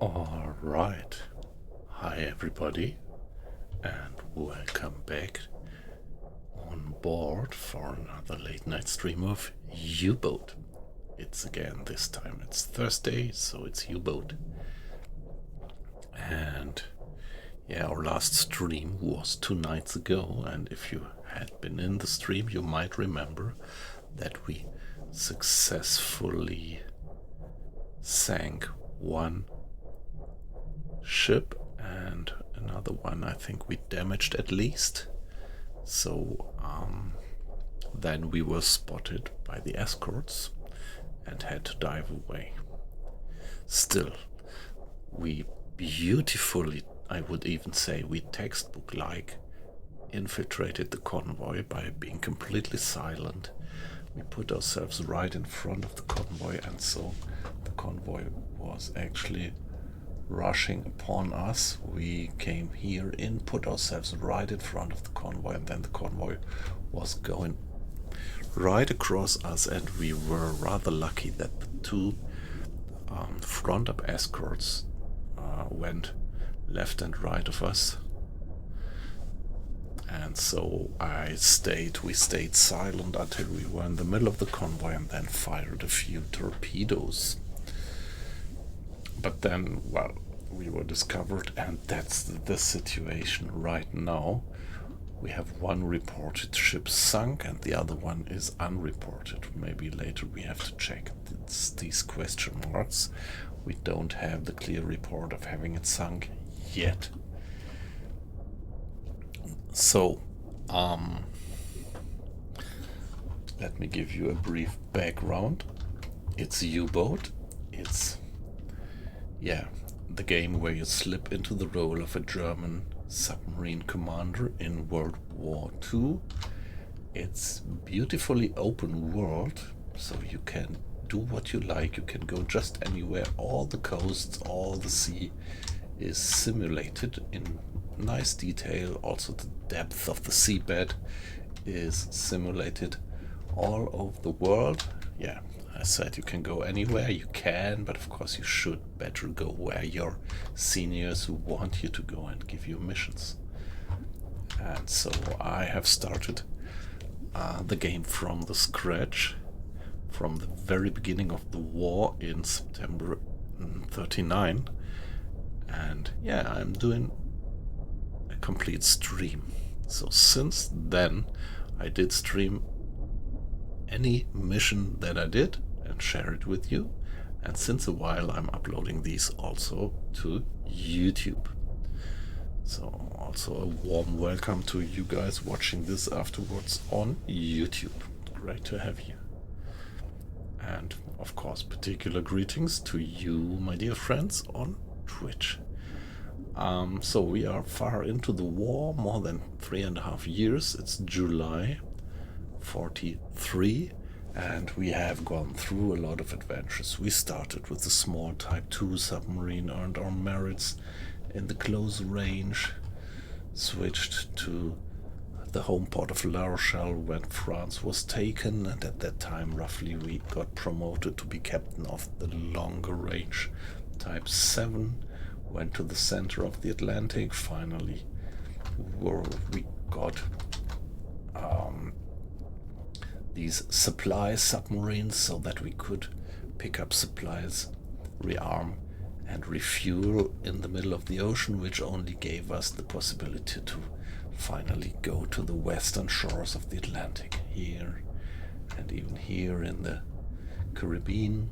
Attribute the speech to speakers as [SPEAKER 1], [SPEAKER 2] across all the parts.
[SPEAKER 1] All right. Hi, everybody, and welcome back on board for another late night stream of UBOAT. It's again, this time it's Thursday, so it's UBOAT. And yeah, our last stream was 2 nights ago, and if you had been in the stream, you might remember that we successfully sank one ship and another one I think we damaged at least. So then we were spotted by the escorts and had to dive away. Still, we beautifully, I would even say we textbook-like, infiltrated the convoy by being completely silent. We put ourselves right in front of the convoy, and so the convoy was actually rushing upon us. We came here in, put ourselves right in front of the convoy, and then the convoy was going right across us, and we were rather lucky that the two front-up escorts went left and right of us. And so we stayed silent until we were in the middle of the convoy and then fired a few torpedoes. But then, well, we were discovered, and that's the situation right now. We have one reported ship sunk and the other one is unreported. Maybe later we have to check these question marks. We don't have the clear report of having it sunk yet. So, let me give you a brief background. It's UBOAT. It's, the game where you slip into the role of a German submarine commander in World War II. It's beautifully open world, so you can do what you like. You can go just anywhere. All the coasts, all the sea is simulated in nice detail. Also the depth of the seabed is simulated all over the world. Yeah, I said you can go anywhere. You can, but of course you should better go where your seniors who want you to go and give you missions. And so I have started the game from the scratch, from the very beginning of the war in September 39. And yeah, I'm doing a complete stream. So since then I did stream any mission that I did and share it with you, and since a while I'm uploading these also to YouTube. So also a warm welcome to you guys watching this afterwards on YouTube. Great to have you. And of course particular greetings to you, my dear friends, on Twitch. So we are far into the war, more than 3.5 years. It's July 43, and we have gone through a lot of adventures. We started with the small Type 2 submarine, earned our merits in the close range, switched to the home port of La Rochelle when France was taken, and at that time roughly we got promoted to be captain of the longer range Type 7, went to the center of the Atlantic. Finally we got these supply submarines so that we could pick up supplies, rearm and refuel in the middle of the ocean, which only gave us the possibility to finally go to the western shores of the Atlantic, here and even here in the Caribbean.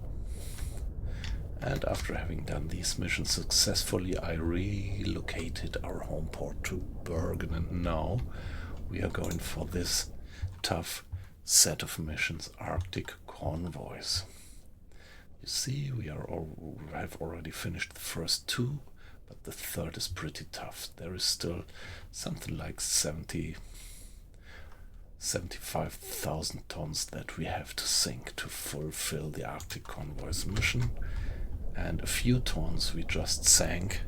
[SPEAKER 1] And after having done these missions successfully, I relocated our home port to Bergen, and now we are going for this tough set of missions, Arctic Convoys. You see, we have already finished the first two, but the third is pretty tough. There is still something like 75,000 tons that we have to sink to fulfill the Arctic Convoys mission, and a few tons we just sank,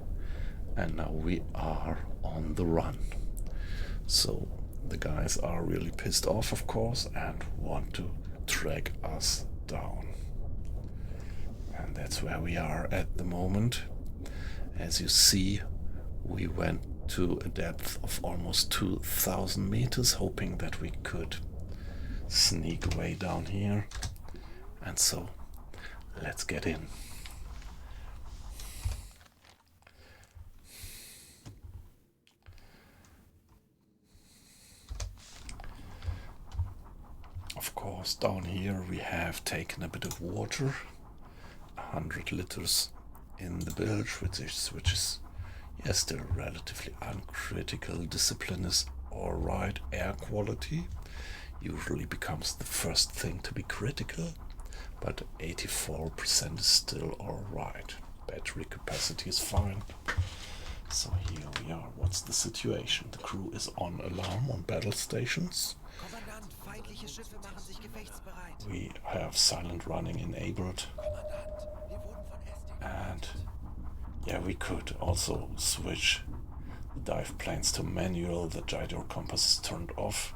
[SPEAKER 1] and now we are on the run. So the guys are really pissed off, of course, and want to drag us down. And that's where we are at the moment. As you see, we went to a depth of almost 2,000 meters, hoping that we could sneak way down here. And so, let's get in. Of course, down here we have taken a bit of water, 100 liters in the bilge, which is still relatively uncritical. Discipline is alright. Air quality usually becomes the first thing to be critical, but 84% is still alright. Battery capacity is fine. So here we are. What's the situation? The crew is on alarm on battle stations. We have silent running enabled. And yeah, we could also switch the dive planes to manual. The gyro compass is turned off.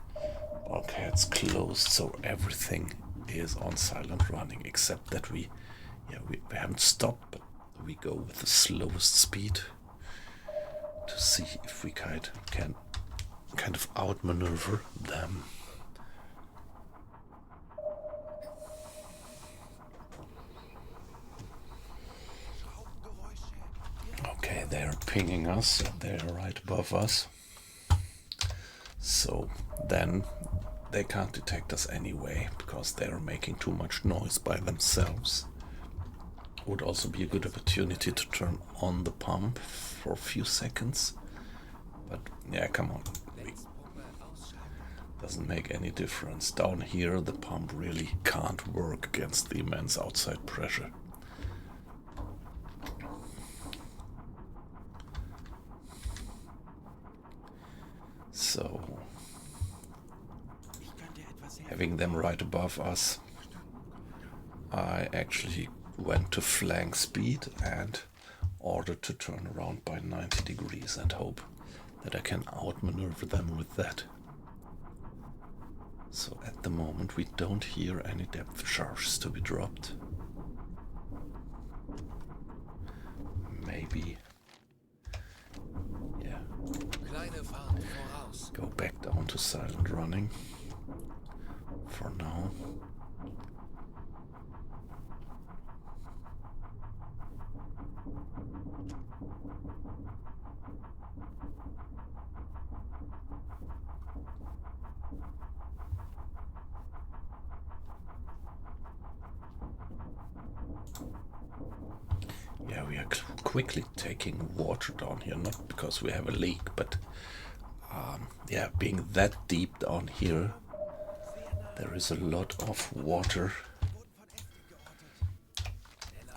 [SPEAKER 1] Bulkheads closed, so everything is on silent running, except that we haven't stopped, but we go with the slowest speed to see if we can kind of outmaneuver them. Okay, they're pinging us, and they're right above us. So then they can't detect us anyway, because they're making too much noise by themselves. Would also be a good opportunity to turn on the pump for a few seconds. But yeah, come on. Doesn't make any difference. Down here the pump really can't work against the immense outside pressure. So, having them right above us, I actually went to flank speed and ordered to turn around by 90 degrees and hope that I can outmaneuver them with that. So at the moment we don't hear any depth charges to be dropped. Maybe, yeah, go back down to silent running for now. Yeah, we are quickly taking water down here, not because we have a leak, but yeah, being that deep down here, there is a lot of water,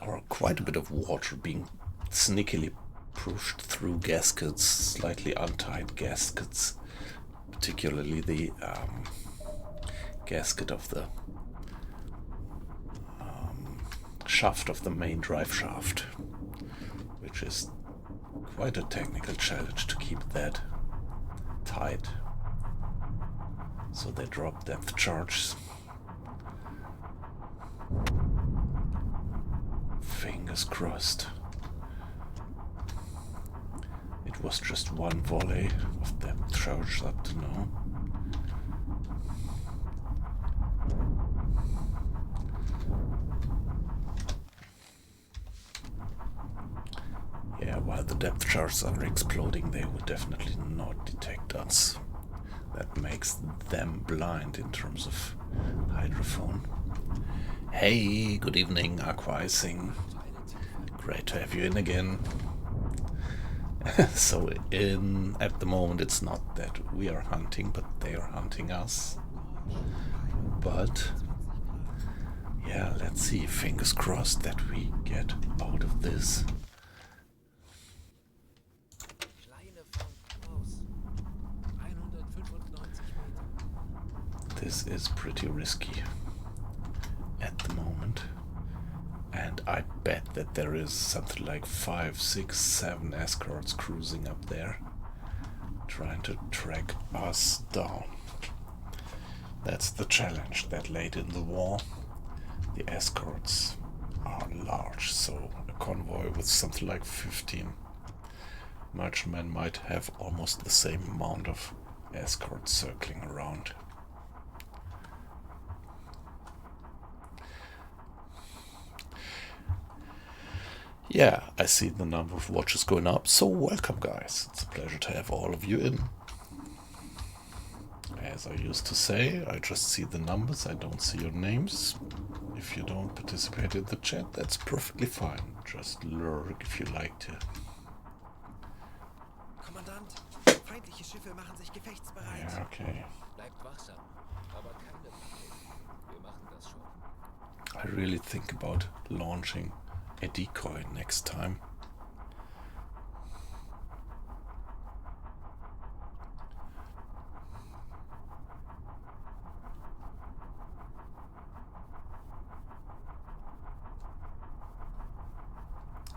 [SPEAKER 1] or quite a bit of water being sneakily pushed through gaskets, slightly untied gaskets, particularly the gasket of the shaft of the main drive shaft, which is quite a technical challenge to keep that tight. So they drop depth charges. Fingers crossed. It was just one volley of depth charges up to now. Yeah, while the depth charges are exploding, they would definitely not detect us. That makes them blind in terms of hydrophone. Hey, good evening, Aquising. Great to have you in again. So at the moment it's not that we are hunting, but they are hunting us. But yeah, let's see, fingers crossed that we get out of this. This is pretty risky at the moment. And I bet that there is something like 5, 6, 7 escorts cruising up there, trying to track us down. That's the challenge that late in the war, the escorts are large, so a convoy with something like 15 merchantmen might have almost the same amount of escorts circling around. Yeah, I see the number of watches going up, so welcome guys. It's a pleasure to have all of you in. As I used to say, I just see the numbers, I don't see your names. If you don't participate in the chat, that's perfectly fine. Just lurk if you like to.
[SPEAKER 2] Kommandant, feindliche Schiffe machen sich gefechtsbereit.
[SPEAKER 1] Yeah, okay.
[SPEAKER 2] Bleibt wachsam, aber keine Panik. Wir machen das schon.
[SPEAKER 1] I really think about launching a decoy next time.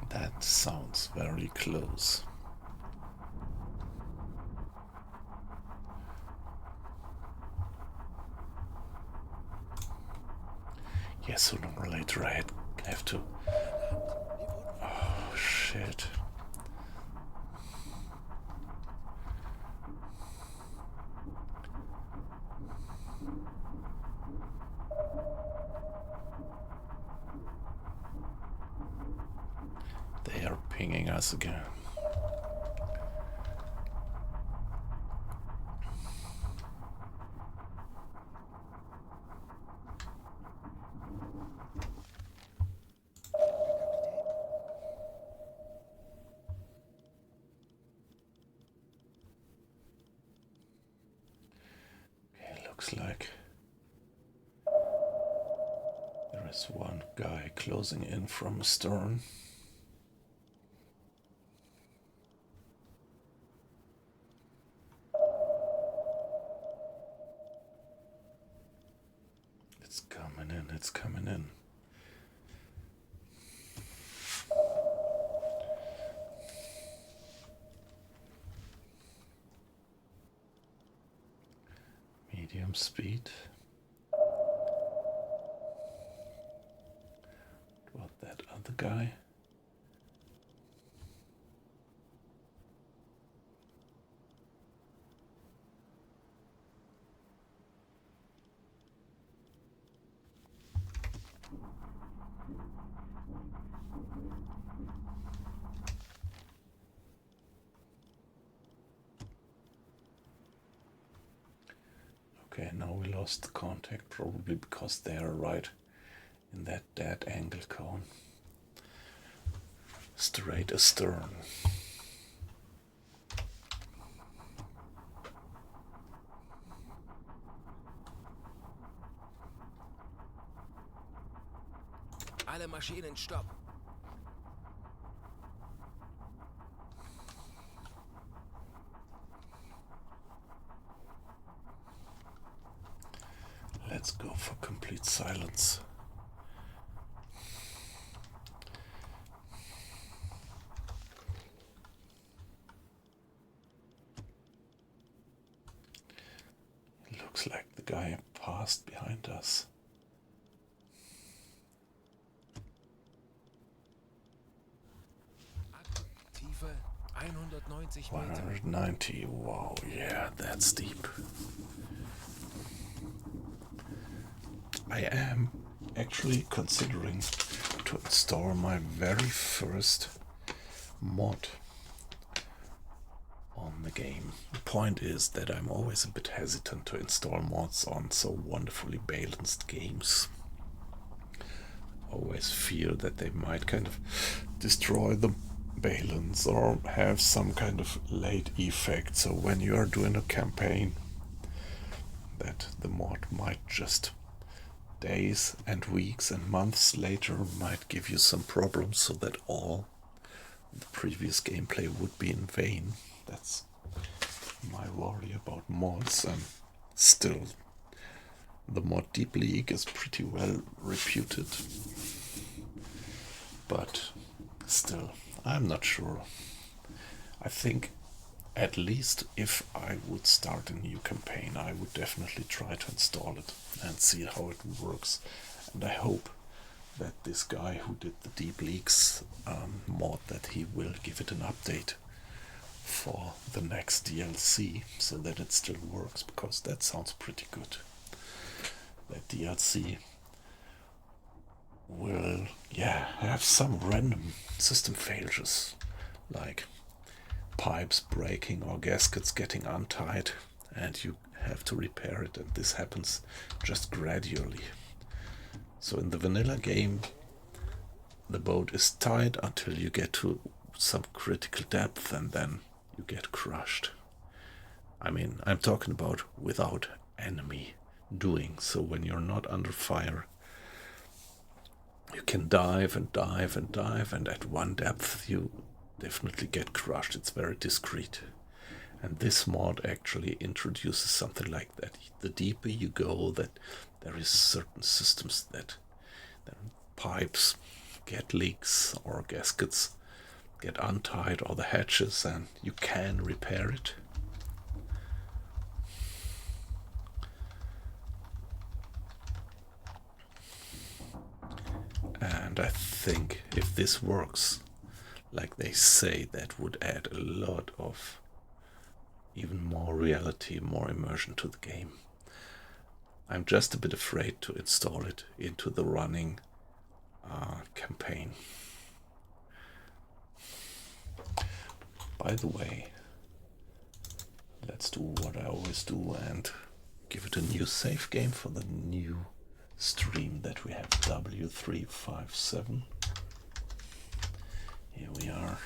[SPEAKER 1] That sounds very close. Yeah, sooner or later I have to. Oh shit. They are pinging us again. Looks like there is one guy closing in from astern. It's coming in, it's coming in. Medium speed. What about that other guy? Okay, now we lost the contact, probably because they are right in that dead angle cone. Straight astern.
[SPEAKER 2] Alle Maschinen stopp.
[SPEAKER 1] Let's go for complete silence. It looks like the guy passed behind us.
[SPEAKER 2] Tiefe 190 Meter.
[SPEAKER 1] 190, wow, yeah, that's deep. I am actually considering to install my very first mod on the game. The point is that I'm always a bit hesitant to install mods on so wonderfully balanced games. always fear that they might kind of destroy the balance or have some kind of late effect. So when you are doing a campaign, that the mod might just days and weeks and months later might give you some problems, so that all the previous gameplay would be in vain. That's my worry about mods. And still, the mod Deep League is pretty well reputed, but still, I'm not sure. I think at least if I would start a new campaign, I would definitely try to install it and see how it works. And I hope that this guy who did the Deep Leagues mod, that he will give it an update for the next DLC so that it still works, because that sounds pretty good. That DLC will, have some random system failures, like pipes breaking or gaskets getting untied, and you have to repair it, and this happens just gradually. So in the vanilla game, the boat is tied until you get to some critical depth, and then you get crushed. I mean, I'm talking about without enemy doing. So when you're not under fire, you can dive and dive and dive, and at one depth you definitely get crushed. It's very discreet. And this mod actually introduces something like that. The deeper you go, that there is certain systems that pipes get leaks or gaskets get untied, or the hatches, and you can repair it. And I think if this works like they say, that would add a lot of even more reality, more immersion to the game. I'm just a bit afraid to install it into the running campaign. By the way, let's do what I always do and give it a new save game for the new stream that we have, W357. Here we are.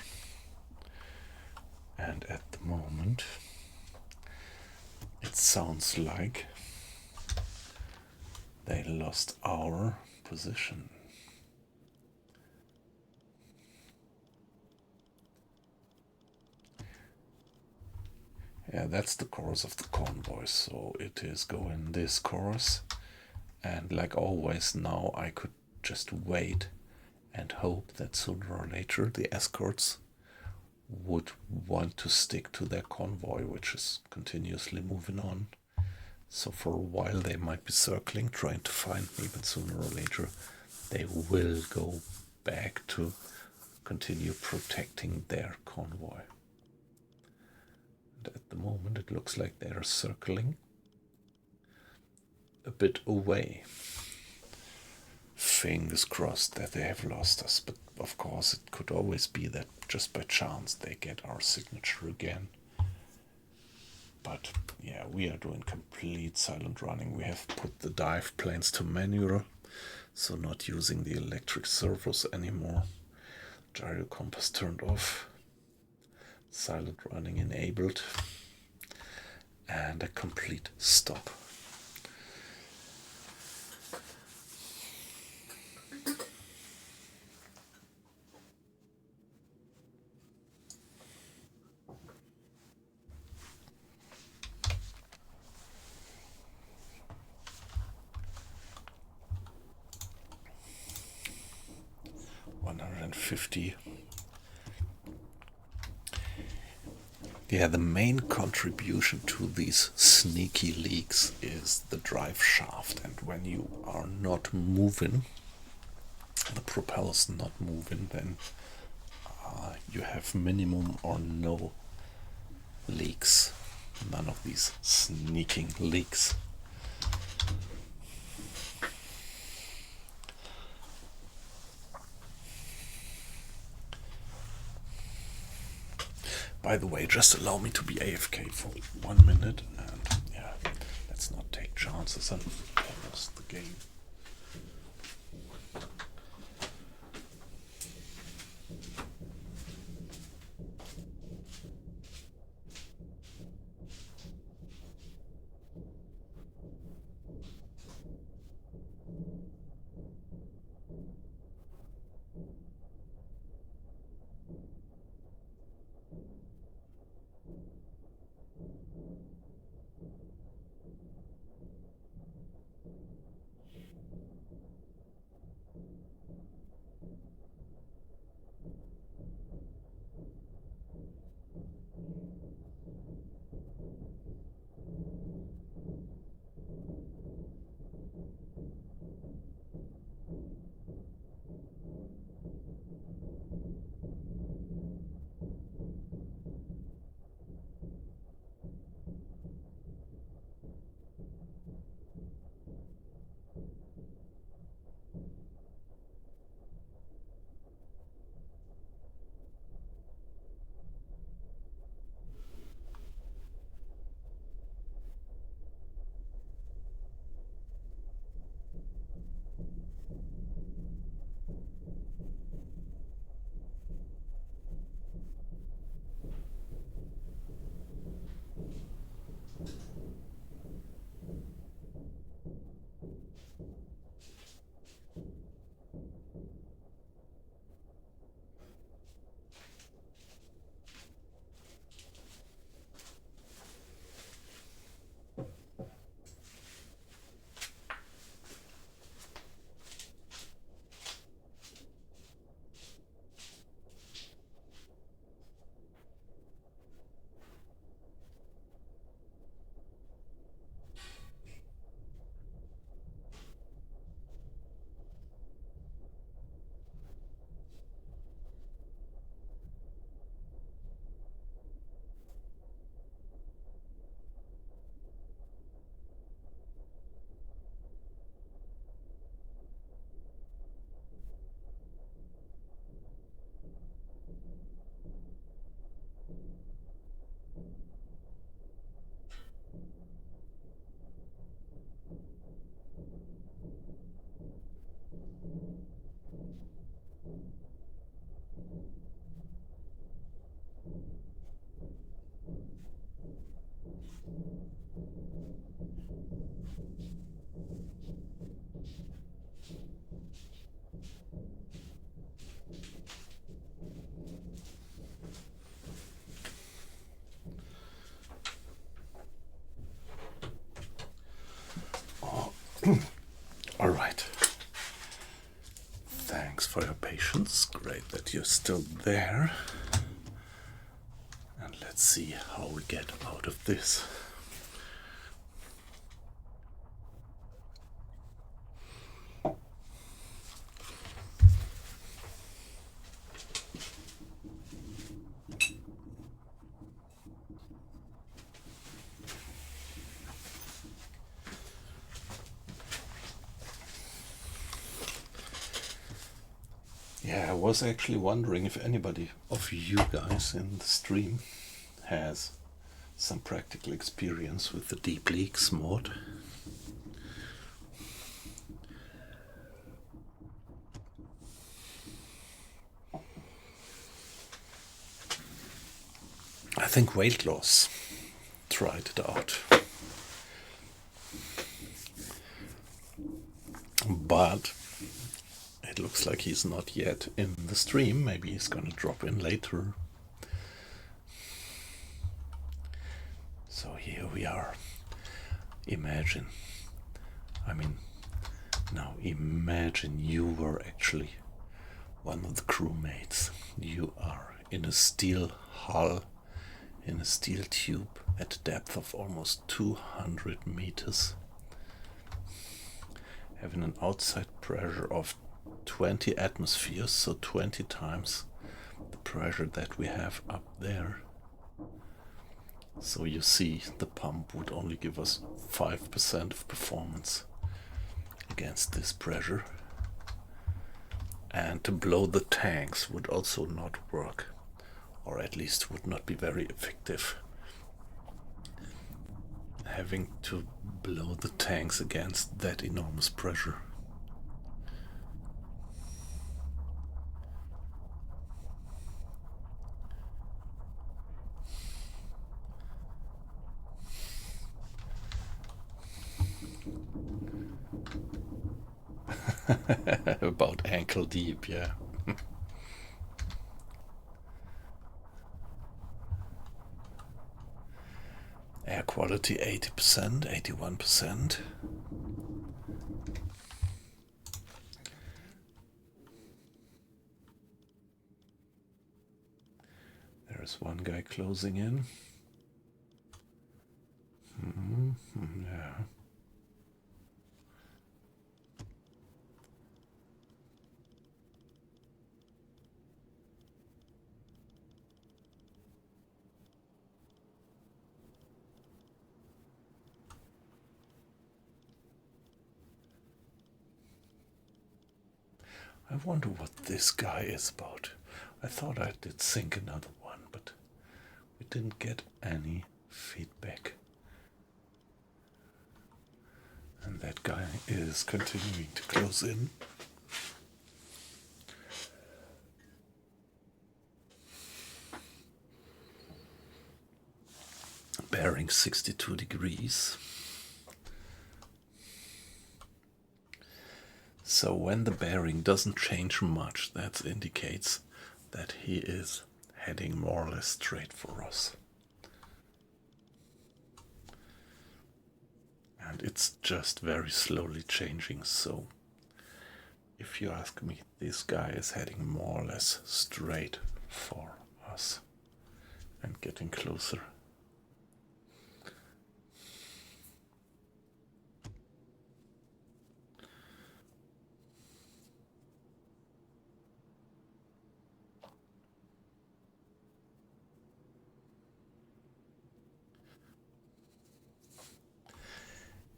[SPEAKER 1] And at the moment, it sounds like they lost our position. Yeah, that's the course of the Convoys, so it is going this course. And like always, now I could just wait and hope that sooner or later the escorts would want to stick to their convoy, which is continuously moving on. So for a while they might be circling, trying to find me, but sooner or later they will go back to continue protecting their convoy. And at the moment it looks like they are circling a bit away. Fingers crossed that they have lost us, but of course it could always be that just by chance they get our signature again. But yeah, we are doing complete silent running. We have put the dive planes to manual, so not using the electric servos anymore. Gyro compass turned off, silent running enabled, and a complete stop. Yeah, the main contribution to these sneaky leaks is the drive shaft, and when you are not moving, the propeller's not moving, then you have minimum or no leaks. None of these sneaking leaks. By the way, just allow me to be AFK for 1 minute, and yeah, let's not take chances and lost the game. All right. Thanks for your patience. Great that you're still there. And let's see how we get out of this. Yeah, I was actually wondering if anybody of you guys in the stream has some practical experience with the Deep Leaks mod. I think Weight Loss tried it out. But it looks like he's not yet in the stream. Maybe he's gonna drop in later. So here we are. Imagine. Now imagine you were actually one of the crewmates. You are in a steel hull, in a steel tube at a depth of almost 200 meters, having an outside pressure of 20 atmospheres, so 20 times the pressure that we have up there. So you see, the pump would only give us 5% of performance against this pressure. And to blow the tanks would also not work, or at least would not be very effective. Having to blow the tanks against that enormous pressure. About ankle deep, yeah. Air quality 80%, 81%. There's one guy closing in. Yeah. I wonder what this guy is about. I thought I did sink another one, but we didn't get any feedback. And that guy is continuing to close in. Bearing 62 degrees. So when the bearing doesn't change much, that indicates that he is heading more or less straight for us. And it's just very slowly changing, so if you ask me, this guy is heading more or less straight for us and getting closer.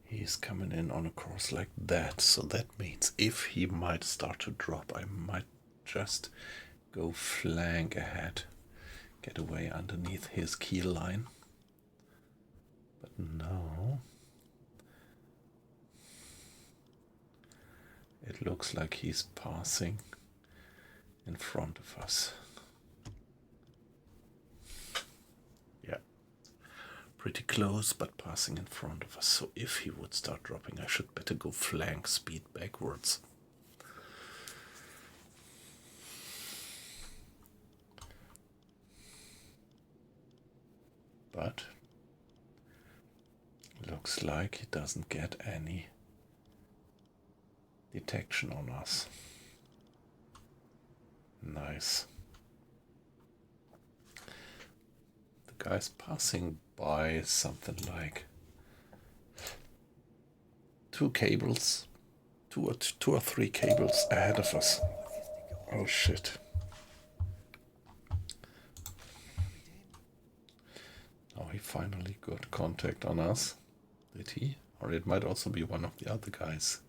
[SPEAKER 1] He's coming in on a course like that, so that means if he might start to drop, I might just go flank ahead, get away underneath his keel line. But no, it looks like he's passing in front of us. Yeah, pretty close, but passing in front of us. So if he would start dropping, I should better go flank speed backwards. But looks like he doesn't get any detection on us. Nice. The guy's passing by something like two or three cables ahead of us. Oh shit. Oh, he finally got contact on us. Did he? Or it might also be one of the other guys.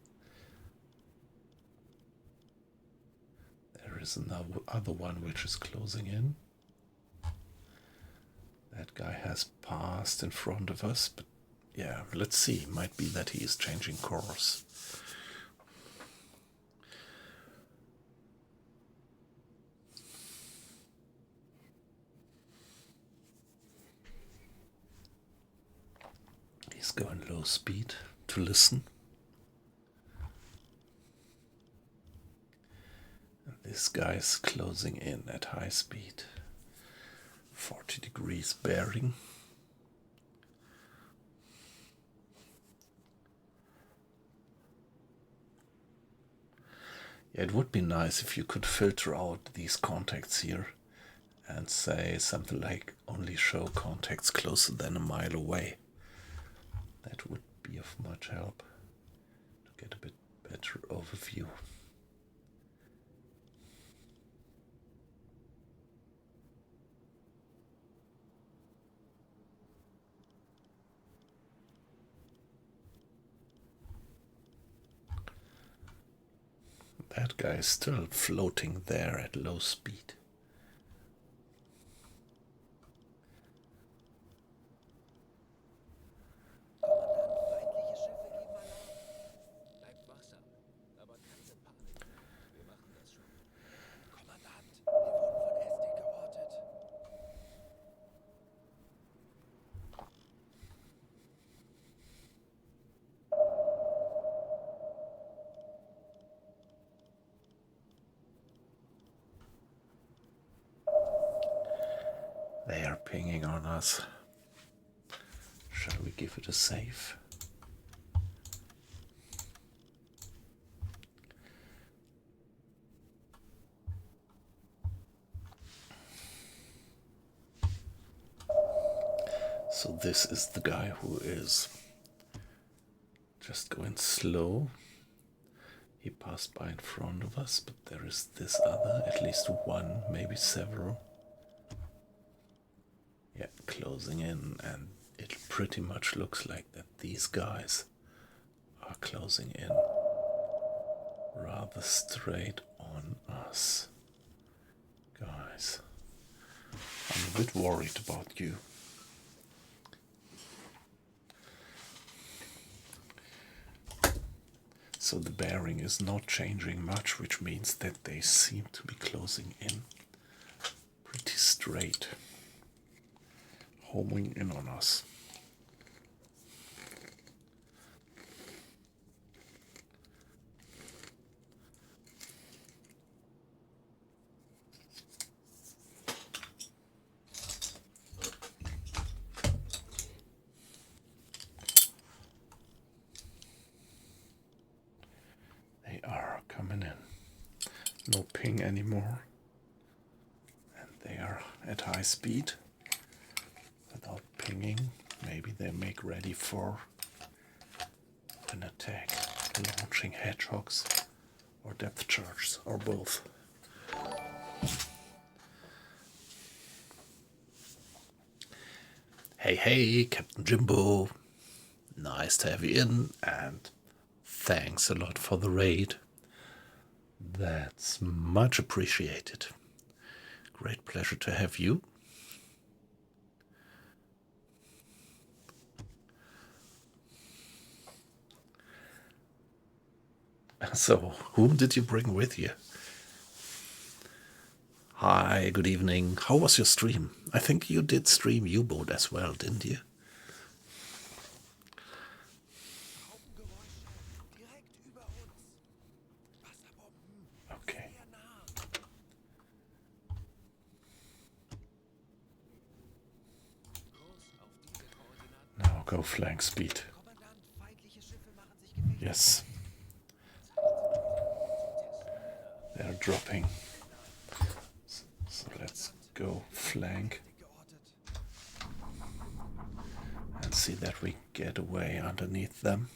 [SPEAKER 1] There is another other one which is closing in. That guy has passed in front of us, but yeah, let's see. Might be that he is changing course. He's going low speed to listen. And this guy's closing in at high speed. 40 degrees bearing. Yeah, it would be nice if you could filter out these contacts here and say something like only show contacts closer than a mile away. That would be of much help to get a bit better overview. That guy is still floating there at low speed. They are pinging on us. Shall we give it a save? So this is the guy who is just going slow. He passed by in front of us, but there is this other, at least one, maybe several. Yeah, closing in, and it pretty much looks like that these guys are closing in rather straight on us. Guys, I'm a bit worried about you. So the bearing is not changing much, which means that they seem to be closing in pretty straight, homing in on us. They are coming in. No ping anymore. And they are at high speed. Without pinging, maybe they make ready for an attack, launching hedgehogs or depth charges, or both. Hey, Captain Jimbo. Nice to have you in, and thanks a lot for the raid. That's much appreciated. Great pleasure to have you. So, whom did you bring with you? Hi, good evening. How was your stream? I think you did stream U-Boat as well, didn't you? Okay. Now go flank speed. Yes. dropping. So let's go flank and see that we get away underneath them.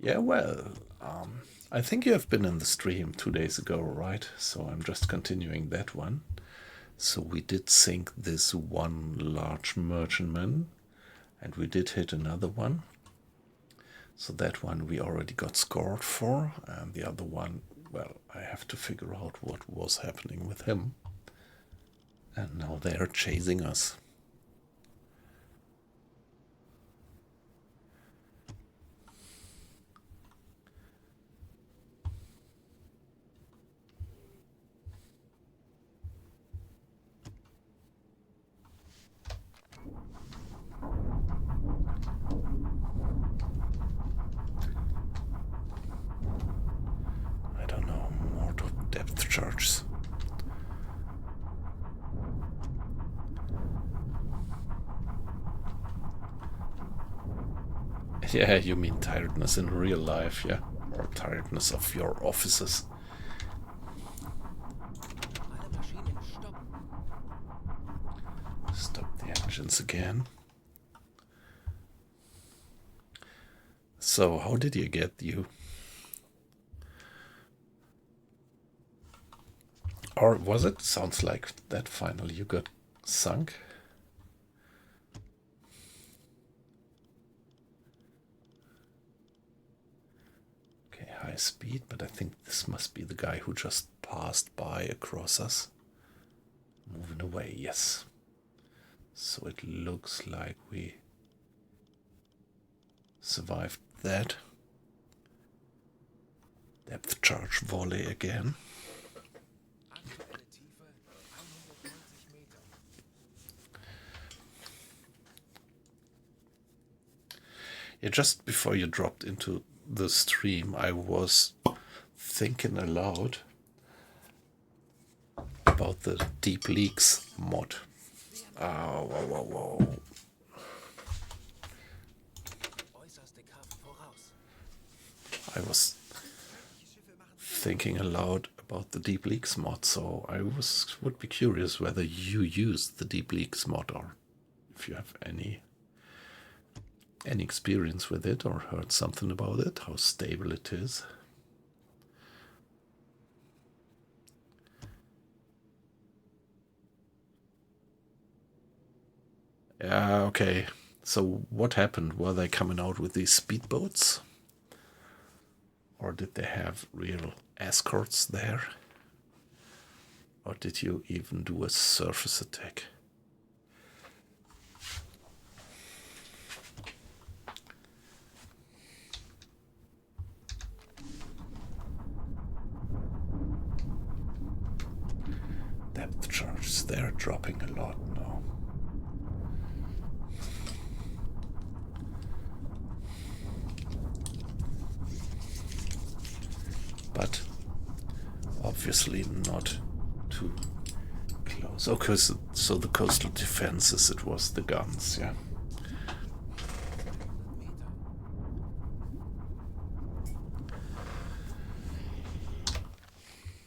[SPEAKER 1] Yeah, well, I think you have been in the stream 2 days ago, right? So I'm just continuing that one. So we did sink this one large merchantman, and we did hit another one. So that one we already got scored for, and the other one, well, I have to figure out what was happening with him. And now they are chasing us. I don't know, more to depth charges. Yeah, you mean tiredness in real life, yeah? Or tiredness of your offices. Stop the engines again. So, how did you get you? Or was it? Sounds like that finally you got sunk. Okay, high speed, but I think this must be the guy who just passed by across us. Moving away, yes. So it looks like we survived that. Depth charge volley again. Yeah, just before you dropped into the stream, I was thinking aloud about the deep leaks mod. Oh, whoa, whoa, whoa. I was thinking aloud about the deep leaks mod, so I would be curious whether you used the deep leaks mod or if you have any experience with it or heard something about it, how stable it is. Yeah, okay. So what happened? Were they coming out with these speedboats? Or did they have real escorts there? Or did you even do a surface attack? Depth charges, they're dropping a lot now. But obviously not too close. Okay, so the coastal defenses, it was the guns, yeah.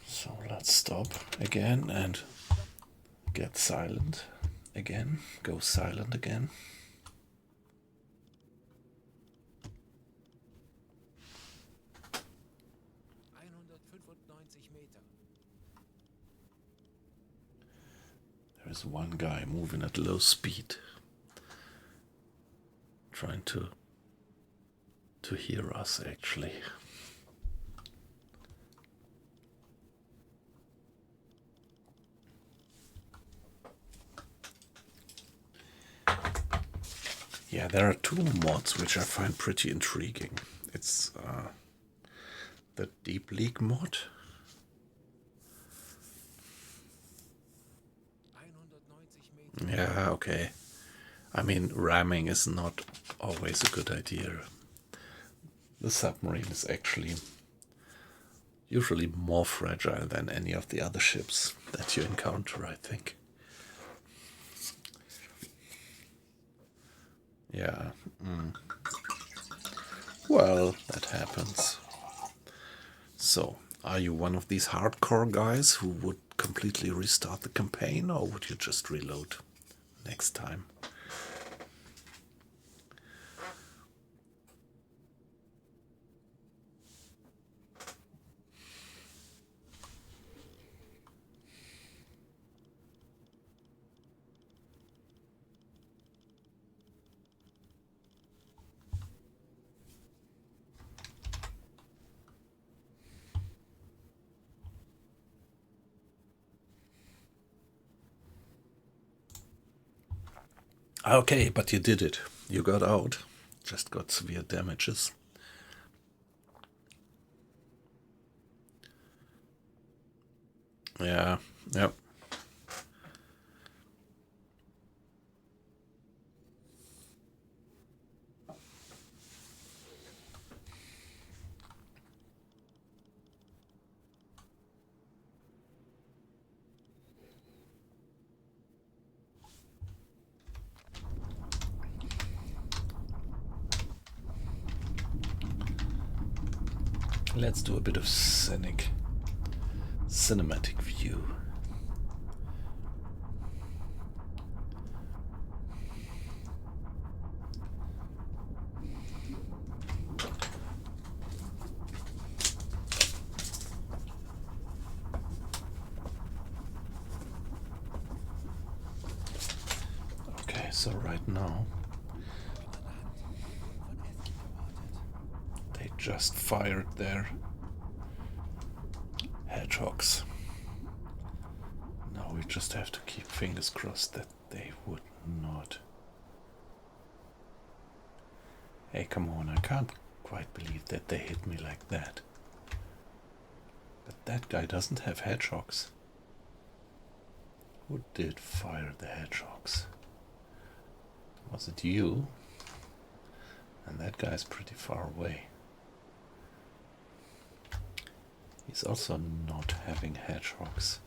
[SPEAKER 1] So let's stop again and get silent again. Go silent again. There's one guy moving at low speed, trying to hear us actually. Yeah, there are two mods which I find pretty intriguing. It's the Deep Leak mod. Yeah, okay. I mean, ramming is not always a good idea. The submarine is actually usually more fragile than any of the other ships that you encounter, I think. Yeah. Well, that happens. So, Are you one of these hardcore guys who would completely restart the campaign, or would you just reload next time? Okay, but you did it. You got out. Just got severe damages. Yeah, yep. Let's do a bit of cinematic view. Okay, so right now they just fired their hedgehogs. Now we just have to keep fingers crossed that they would not. Hey, come on, I can't quite believe that they hit me like that. But that guy doesn't have hedgehogs. Who did fire the hedgehogs? Was it you? And that guy's pretty far away. He's also not having hedgehogs.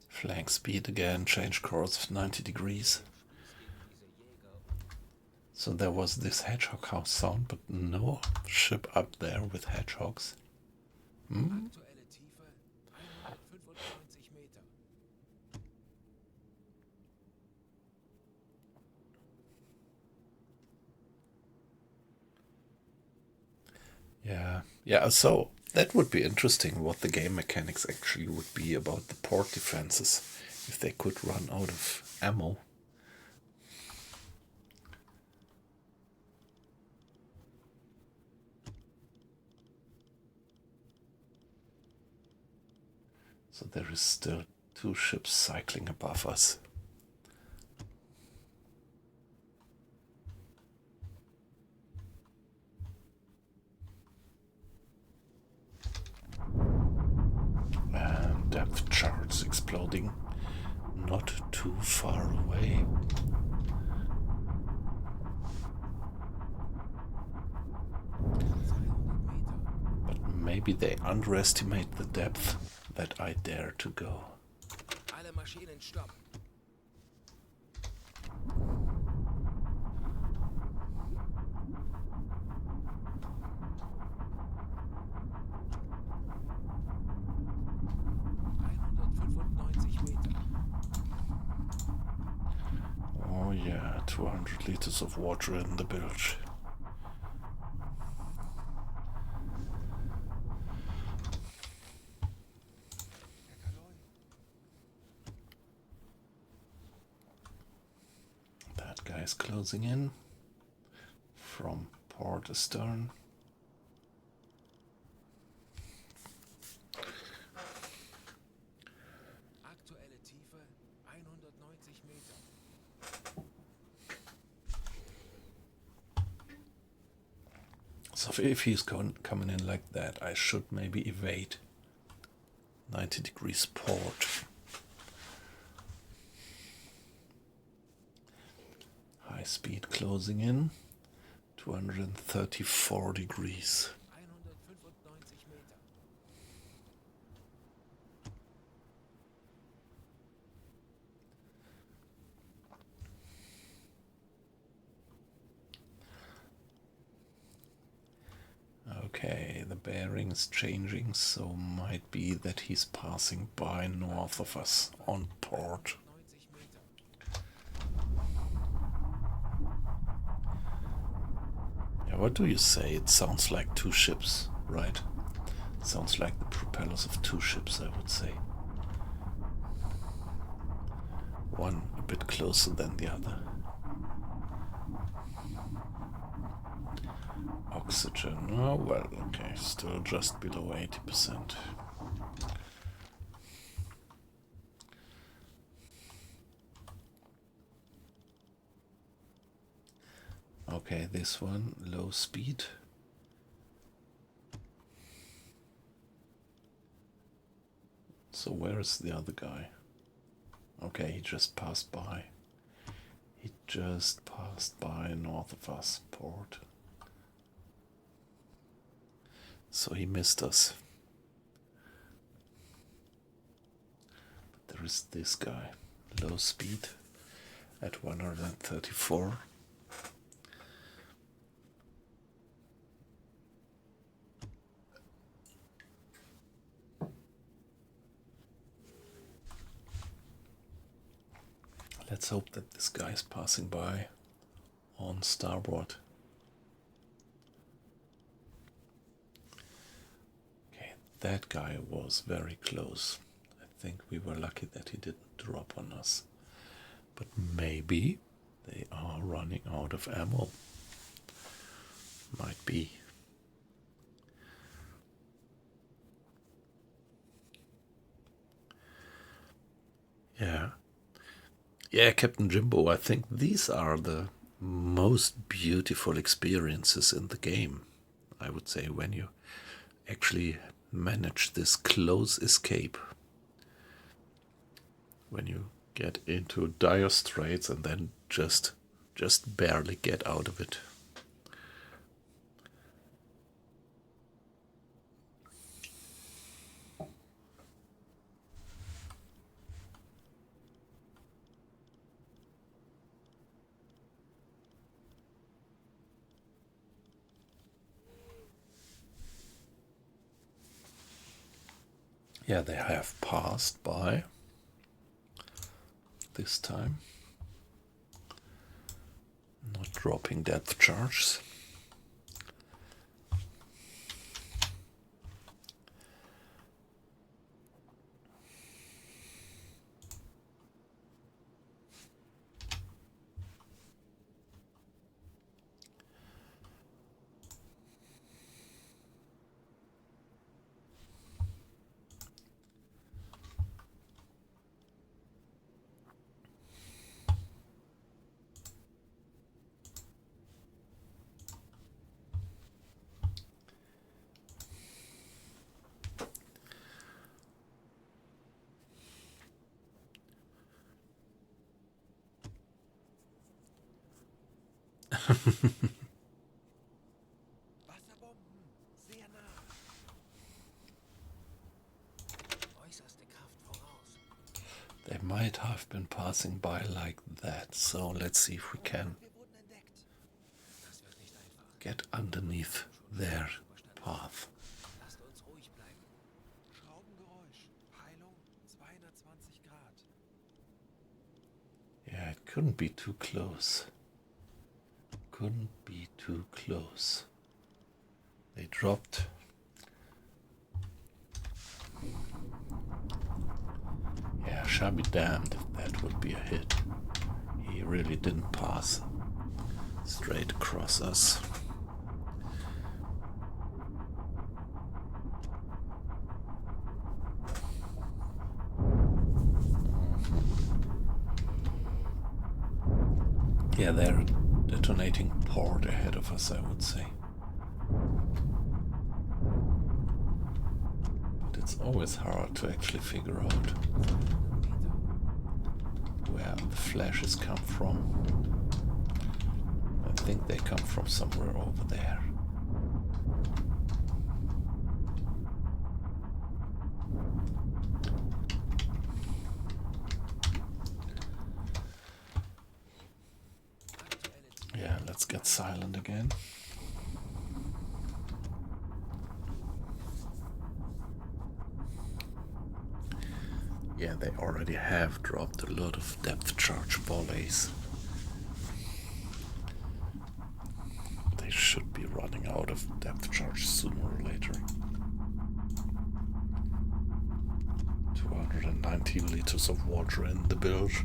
[SPEAKER 1] Flank speed again, change course 90 degrees. So there was this hedgehog house sound, but no ship up there with hedgehogs. Hmm? Yeah, so that would be interesting what the game mechanics actually would be about the port defenses, if they could run out of ammo. So there is still 2 ships cycling above us. And depth charts exploding not too far away. But maybe they underestimate the depth that I dare to go.
[SPEAKER 2] Alle Maschinen stopp.
[SPEAKER 1] Oh yeah, 200 liters of water in the bilge. That guy's closing in from port astern.
[SPEAKER 2] Aktuelle Tiefe 190 Meter.
[SPEAKER 1] So if he's coming in like that, I should maybe evade 90 degrees port. High speed closing in, 234 degrees.
[SPEAKER 2] 195 Meter.
[SPEAKER 1] Okay, the bearing's changing, so might be that he's passing by north of us on port.
[SPEAKER 2] 90 Meter.
[SPEAKER 1] Yeah, what do you say? It sounds like two ships, right? Sounds like the propellers of two ships, I would say. One a bit closer than the other. Oxygen, oh well, okay, still just below 80%. Okay, this one, low speed. So where is the other guy? Okay, he just passed by. He just passed by north of us, port. So he missed us. But there is this guy, low speed at 134. Let's hope that this guy is passing by on starboard. Okay, that guy was very close. I think we were lucky that he didn't drop on us. But maybe they are running out of ammo. Might be. Yeah. Yeah, Captain Jimbo, I think these are the most beautiful experiences in the game. I would say when you actually manage this close escape. When you get into dire straits and then just barely get out of it. Yeah, they have passed by this time. Not dropping depth charges.
[SPEAKER 2] Wasserbomben. Sehr nah. Äußerste Kraft voraus.
[SPEAKER 1] They might have been passing by like that, so let's see if we can
[SPEAKER 2] Wir wurden entdeckt. Das wird nicht einfach.
[SPEAKER 1] get underneath their path.
[SPEAKER 2] Lasst uns ruhig bleiben. Schraubengeräusch. Heilung 220 Grad.
[SPEAKER 1] Yeah, it couldn't be too close. Couldn't be too close. They dropped. Yeah, shall be damned if that would be a hit. He really didn't pass straight across us. Yeah, they're detonating port ahead of us, I would say. But it's always hard to actually figure out where the flashes come from. I think they come from somewhere over there. Yeah, let's get silent again. Yeah, they already have dropped a lot of depth charge volleys. They should be running out of depth charge sooner or later. 219 liters of water in the bilge.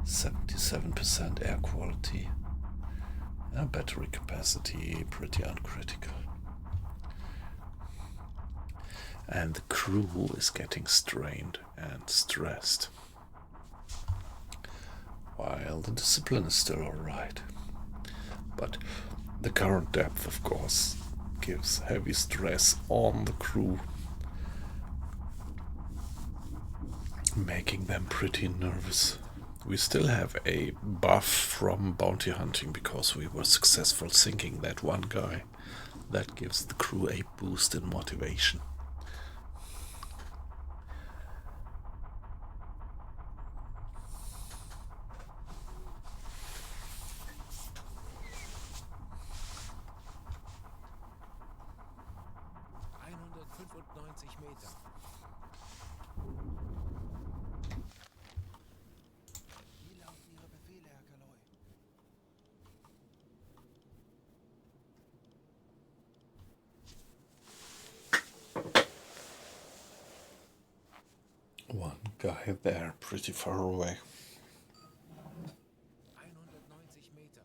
[SPEAKER 1] 77% air quality. Battery capacity pretty uncritical. And the crew is getting strained and stressed, while the discipline is still alright. But the current depth, of course, gives heavy stress on the crew, making them pretty nervous. We still have a buff from bounty hunting because we were successful sinking that one guy. That gives the crew a boost in motivation.
[SPEAKER 2] Meter. Wie lauten Ihre Befehle, Herr Kaloy?
[SPEAKER 1] One guy there, pretty far away.
[SPEAKER 2] 190 Meter.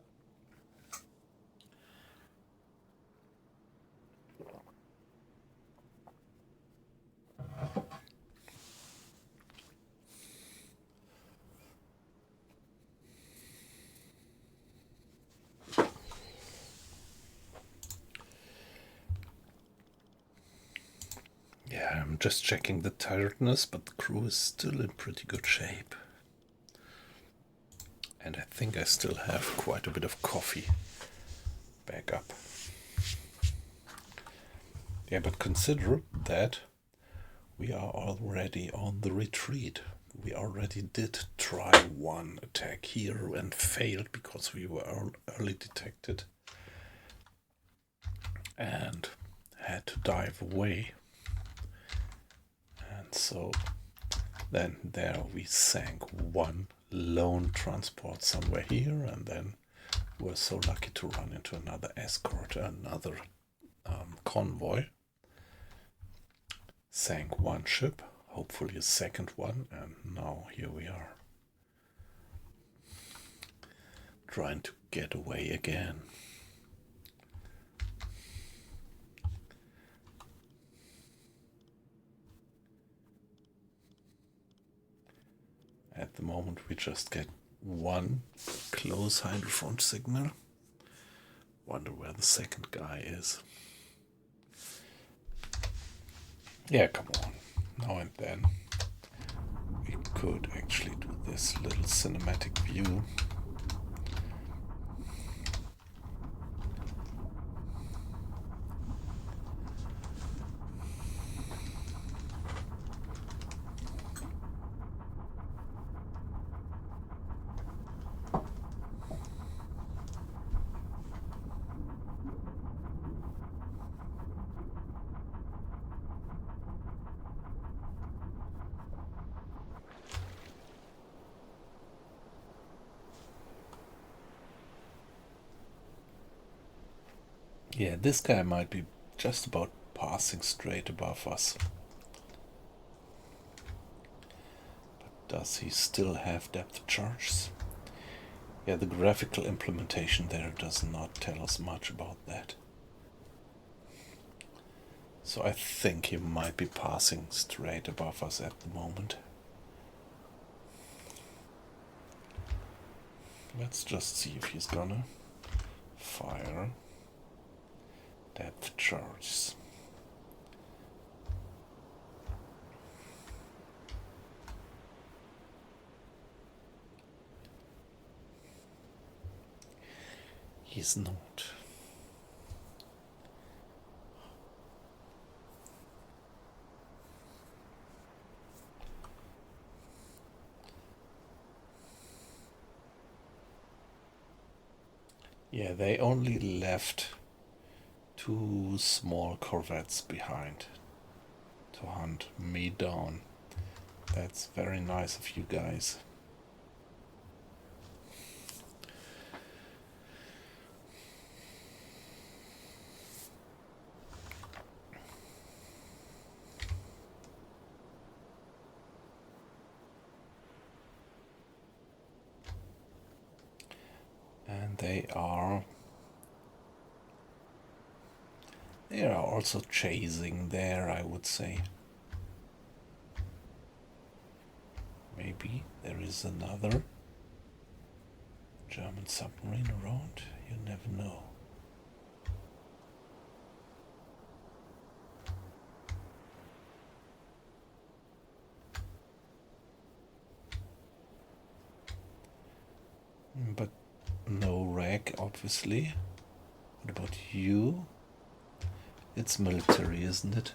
[SPEAKER 1] Yeah, I'm just checking the tiredness, but the crew is still in pretty good shape. And I think I still have quite a bit of coffee back up. Yeah, but consider that we are already on the retreat. We already did try one attack here and failed because we were early detected and had to dive away. And so then there we sank one lone transport somewhere here, and then we're so lucky to run into another escort, another convoy. Sank one ship, hopefully a second one, and now here we are. Trying to get away again. At the moment we just get one close hydrophone signal. Wonder where the second guy is. Yeah, come on. Now and then we could actually do this little cinematic view. Yeah, this guy might be just about passing straight above us. But does he still have depth charges? Yeah, the graphical implementation there does not tell us much about that. So I think he might be passing straight above us at the moment. Let's just see if he's gonna fire. Depth charges. He's not. Yeah, they only left 2 small corvettes behind to hunt me down. That's very nice of you guys. And they are also chasing there, I would say. Maybe there is another German submarine around. You never know. But no wreck, obviously. What about you? It's military, isn't it?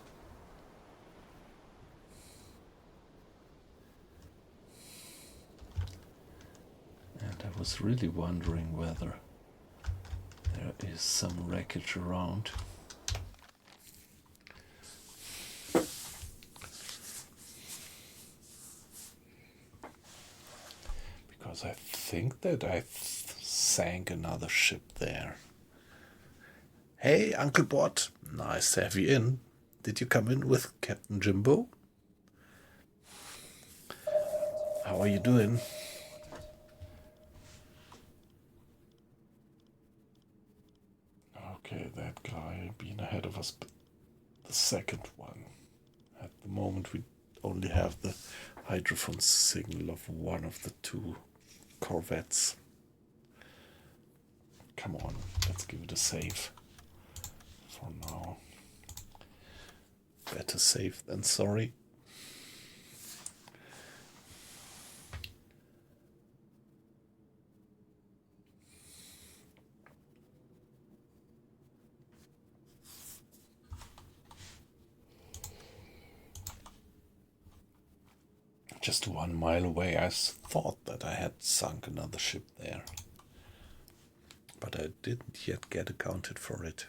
[SPEAKER 1] And I was really wondering whether there is some wreckage around. Because I think that I sank another ship there. Hey, Uncle Bot, nice to have you in. Did you come in with Captain Jimbo? How are you doing? Okay, that guy being ahead of us, but the second one. At the moment we only have the hydrophone signal of one of the two corvettes. Come on, let's give it a save. For now. Better safe than sorry. Just 1 mile away, I thought that I had sunk another ship there. But I didn't yet get accounted for it.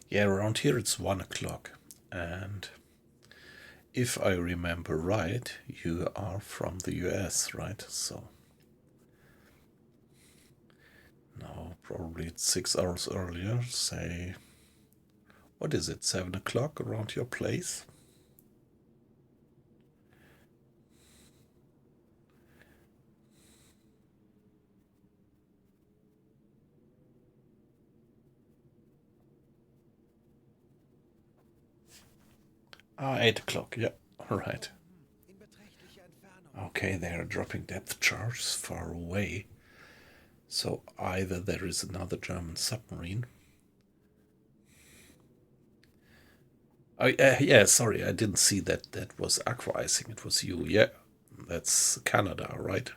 [SPEAKER 1] Yeah, around here it's 1 o'clock, and if I remember right, you are from the US, right? So now probably it's 6 hours earlier, say, what is it, 7 o'clock around your place? Ah, 8 o'clock, yeah, alright. Okay, they are dropping depth charges far away. So either there is another German submarine. Oh, yeah, sorry, I didn't see that that was aqua icing. It was you. Yeah, that's Canada, right?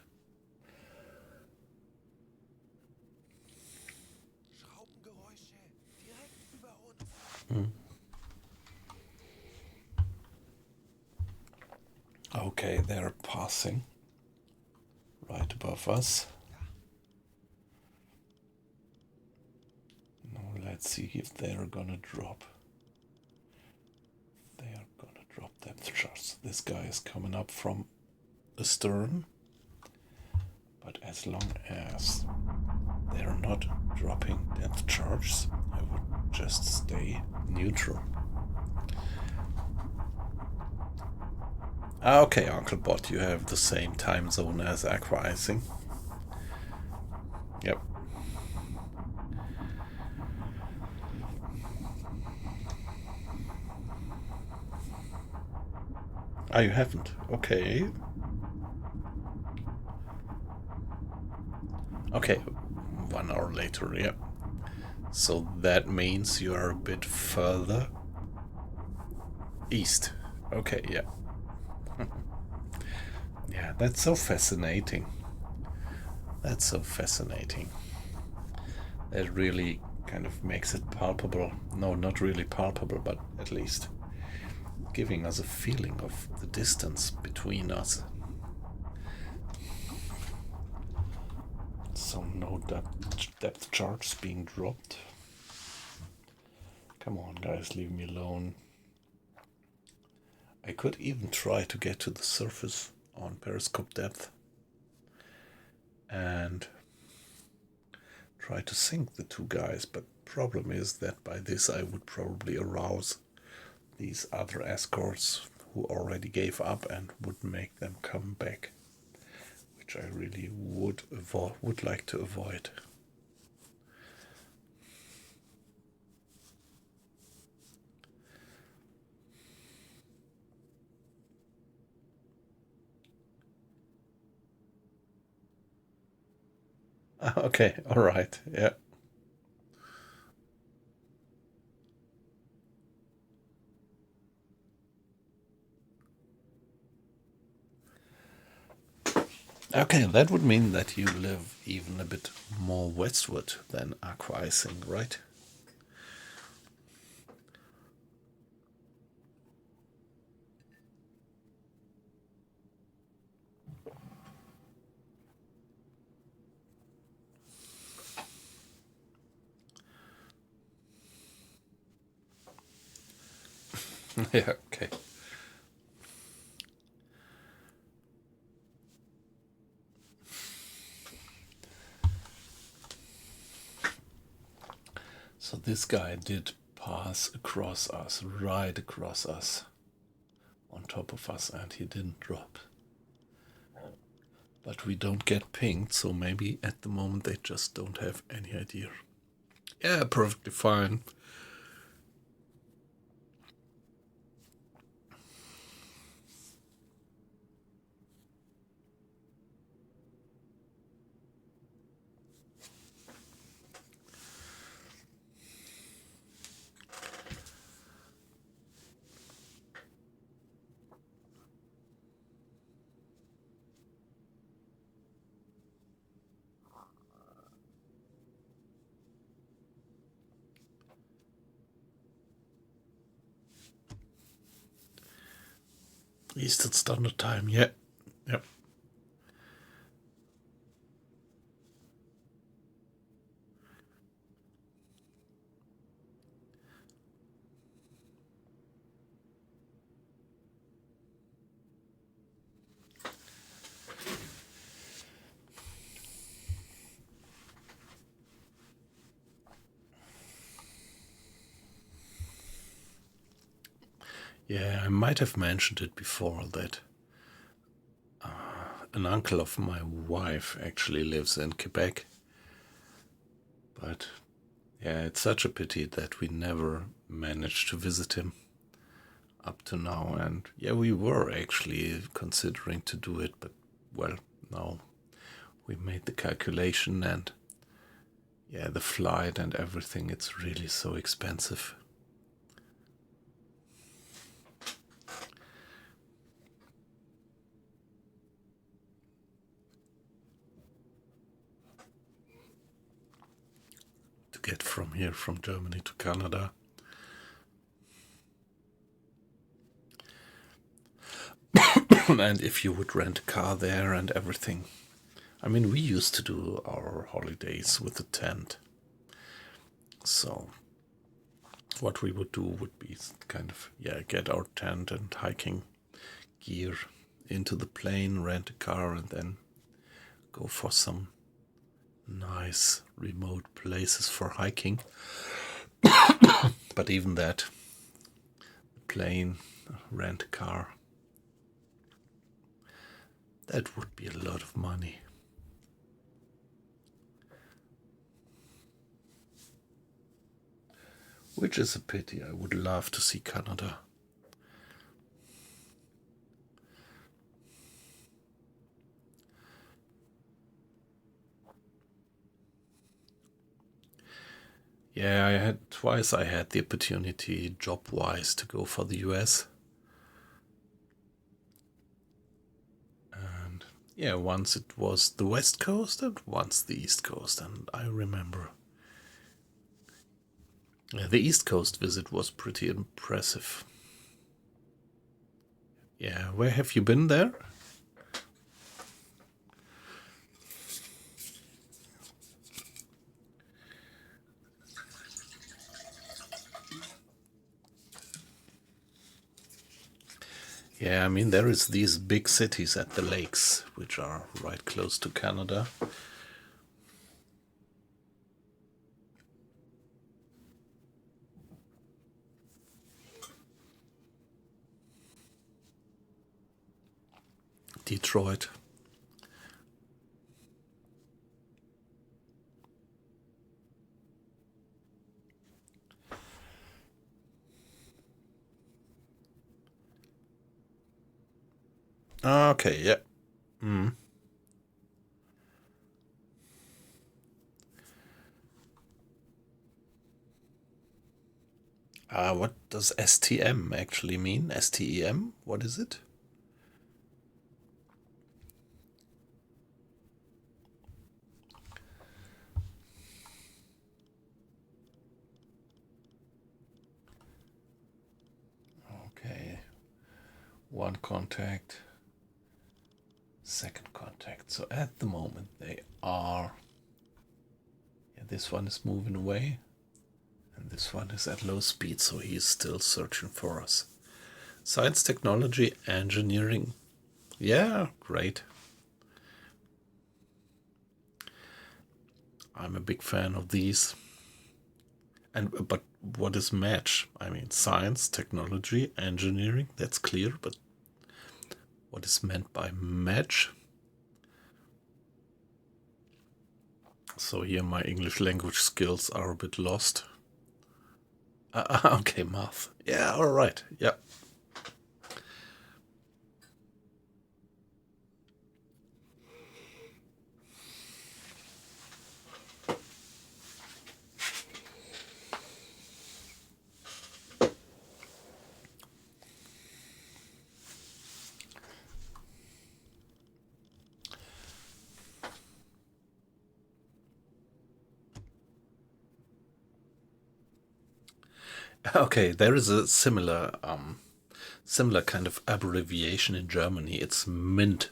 [SPEAKER 1] Okay, they're passing right above us. Now let's see if they're gonna drop. They are gonna drop depth charges. This guy is coming up from the stern. But as long as they're not dropping depth charges, I would just stay neutral. Okay, Uncle Bot, you have the same time zone as aqua icing. Yep. Ah, you haven't. Okay. Okay, 1 hour later, yeah. So that means you are a bit further east. Okay, yeah. Yeah, that's so fascinating. That's so fascinating. That really kind of makes it palpable. No, not really palpable, but at least giving us a feeling of the distance between us. So no depth charts being dropped. Come on, guys, leave me alone. I could even try to get to the surface on periscope depth and try to sink the two guys, but problem is that by this I would probably arouse these other escorts who already gave up and would make them come back, which I really would like to avoid. Okay, all right, yeah. Okay, that would mean that you live even a bit more westward than aqua icing, right? Yeah, okay. So this guy did pass across us, right across us, on top of us, and he didn't drop. But we don't get pinged, so maybe at the moment they just don't have any idea. Yeah, perfectly fine. Eastern Standard Time, yeah. Yep. Yeah, I might have mentioned it before that an uncle of my wife actually lives in Quebec. But yeah, it's such a pity that we never managed to visit him up to now. And yeah, we were actually considering to do it, but well, now we made the calculation and yeah, the flight and everything, it's really so expensive. To get from here, from Germany to Canada. And if you would rent a car there and everything. I mean, we used to do our holidays with a tent. So what we would do would be kind of, yeah, get our tent and hiking gear into the plane, rent a car, and then go for some nice remote places for hiking. But even that, plane, rent a car, that would be a lot of money. Which is a pity. I would love to see Canada. Yeah, I had twice I had the opportunity job-wise to go for the US. Yeah, once it was the West Coast and once the East Coast, and I remember. Yeah, the East Coast visit was pretty impressive. Yeah, where have you been there? Yeah, I mean, there is these big cities at the lakes, which are right close to Canada. Detroit. Okay, yeah. What does STM actually mean? STEM? What is it? Okay. One contact, second contact. So at the moment they are. Yeah, this one is moving away, and this one is at low speed, so he is still searching for us. Science, technology, engineering. Yeah, great. I'm a big fan of these. And but what is match? I mean, science, technology, engineering. That's clear. But what is meant by match? So here my English language skills are a bit lost. Okay, math. Yeah, all right. Yeah. Okay, there is a similar kind of abbreviation in Germany. It's MINT,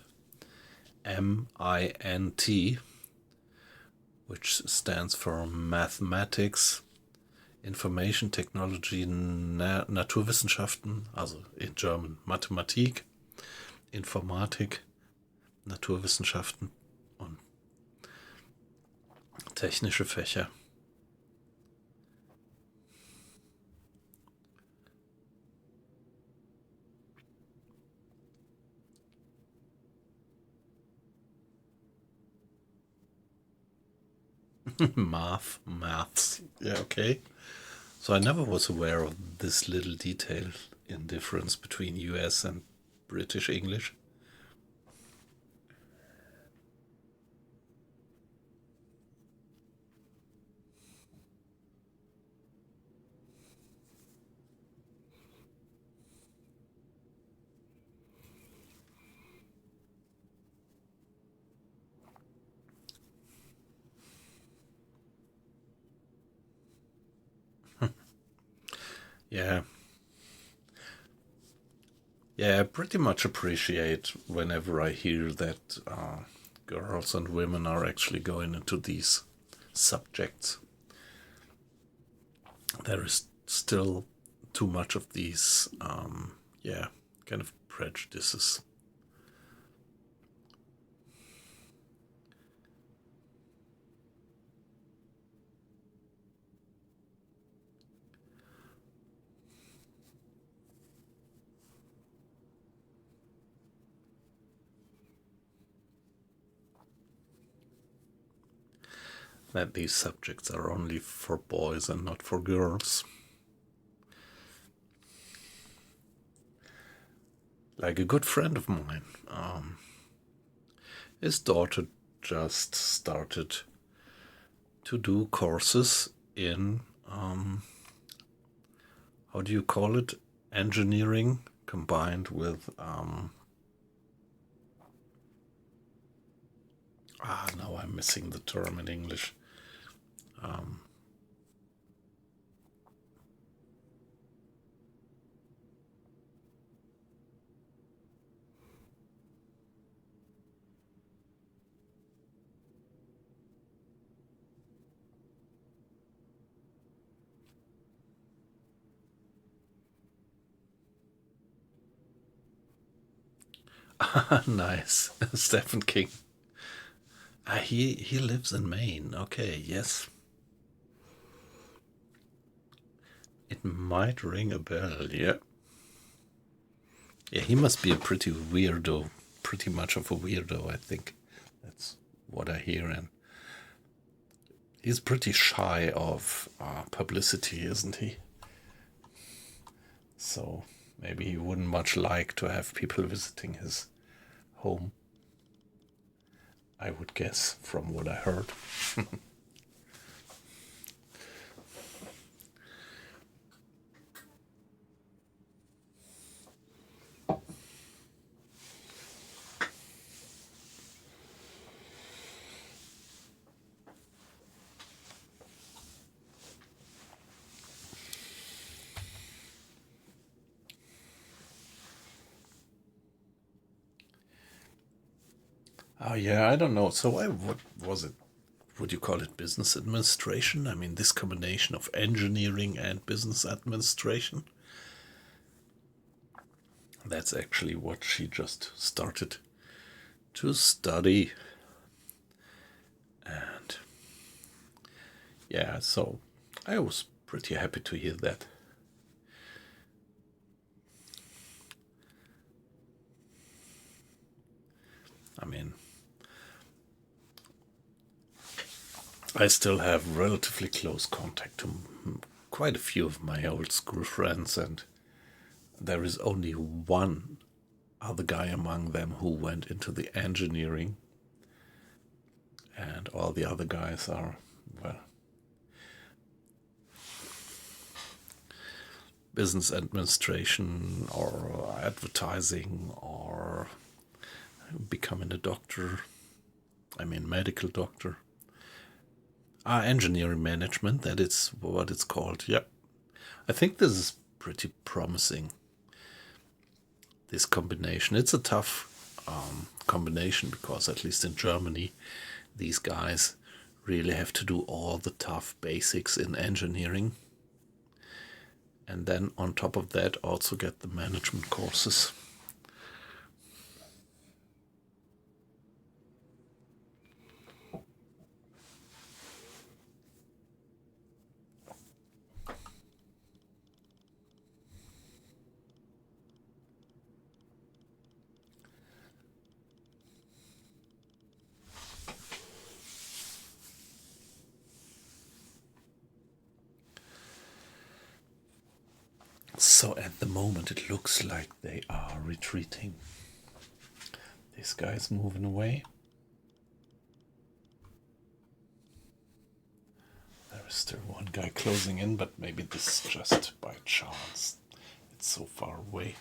[SPEAKER 1] MINT, which stands for Mathematics, Information Technology, Naturwissenschaften, also in German Mathematik, Informatik, Naturwissenschaften und technische Fächer. Maths. Yeah, okay. So I never was aware of this little detail in difference between US and British English. Yeah. Yeah, I pretty much appreciate whenever I hear that girls and women are actually going into these subjects. There is still too much of these, yeah, kind of prejudices. That these subjects are only for boys and not for girls. Like a good friend of mine, his daughter just started to do courses in, how do you call it? Engineering combined with Now I'm missing the term in English. Nice. Stephen King. He lives in Maine. Okay, yes. It might ring a bell, yeah. Yeah, he must be a pretty weirdo. Pretty much of a weirdo, I think. That's what I hear. And he's pretty shy of publicity, isn't he? So maybe he wouldn't much like to have people visiting his home. I would guess from what I heard. Oh yeah, I don't know. So what was it? Would you call it business administration? I mean, this combination of engineering and business administration. That's actually what she just started to study. And yeah, so I was pretty happy to hear that. I mean, I still have relatively close contact to quite a few of my old school friends, and there is only one other guy among them who went into the engineering, and all the other guys are, well, business administration or advertising or becoming a doctor. I mean, medical doctor. Engineering management, that is what it's called. Yep. I think this is pretty promising, this combination. It's a tough combination because, at least in Germany, these guys really have to do all the tough basics in engineering. And then on top of that, also get the management courses. So at the moment it looks like they are retreating. This guy's moving away. There is still one guy closing in, but maybe this is just by chance. It's so far away.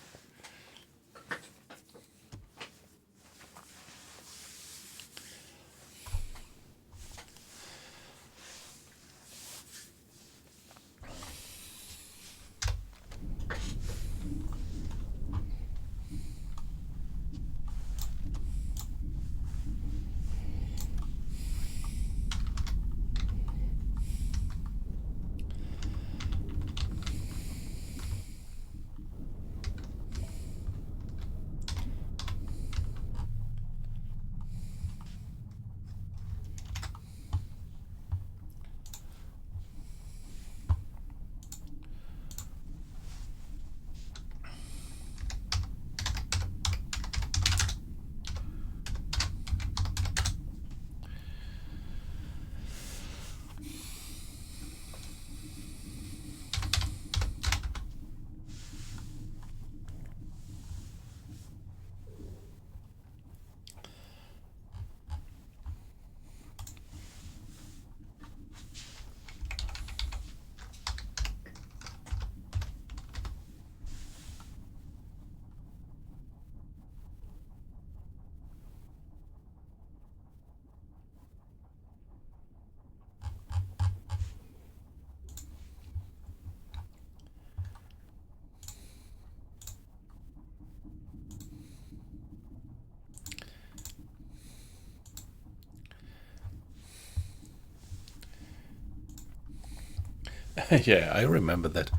[SPEAKER 1] Yeah, I remember that.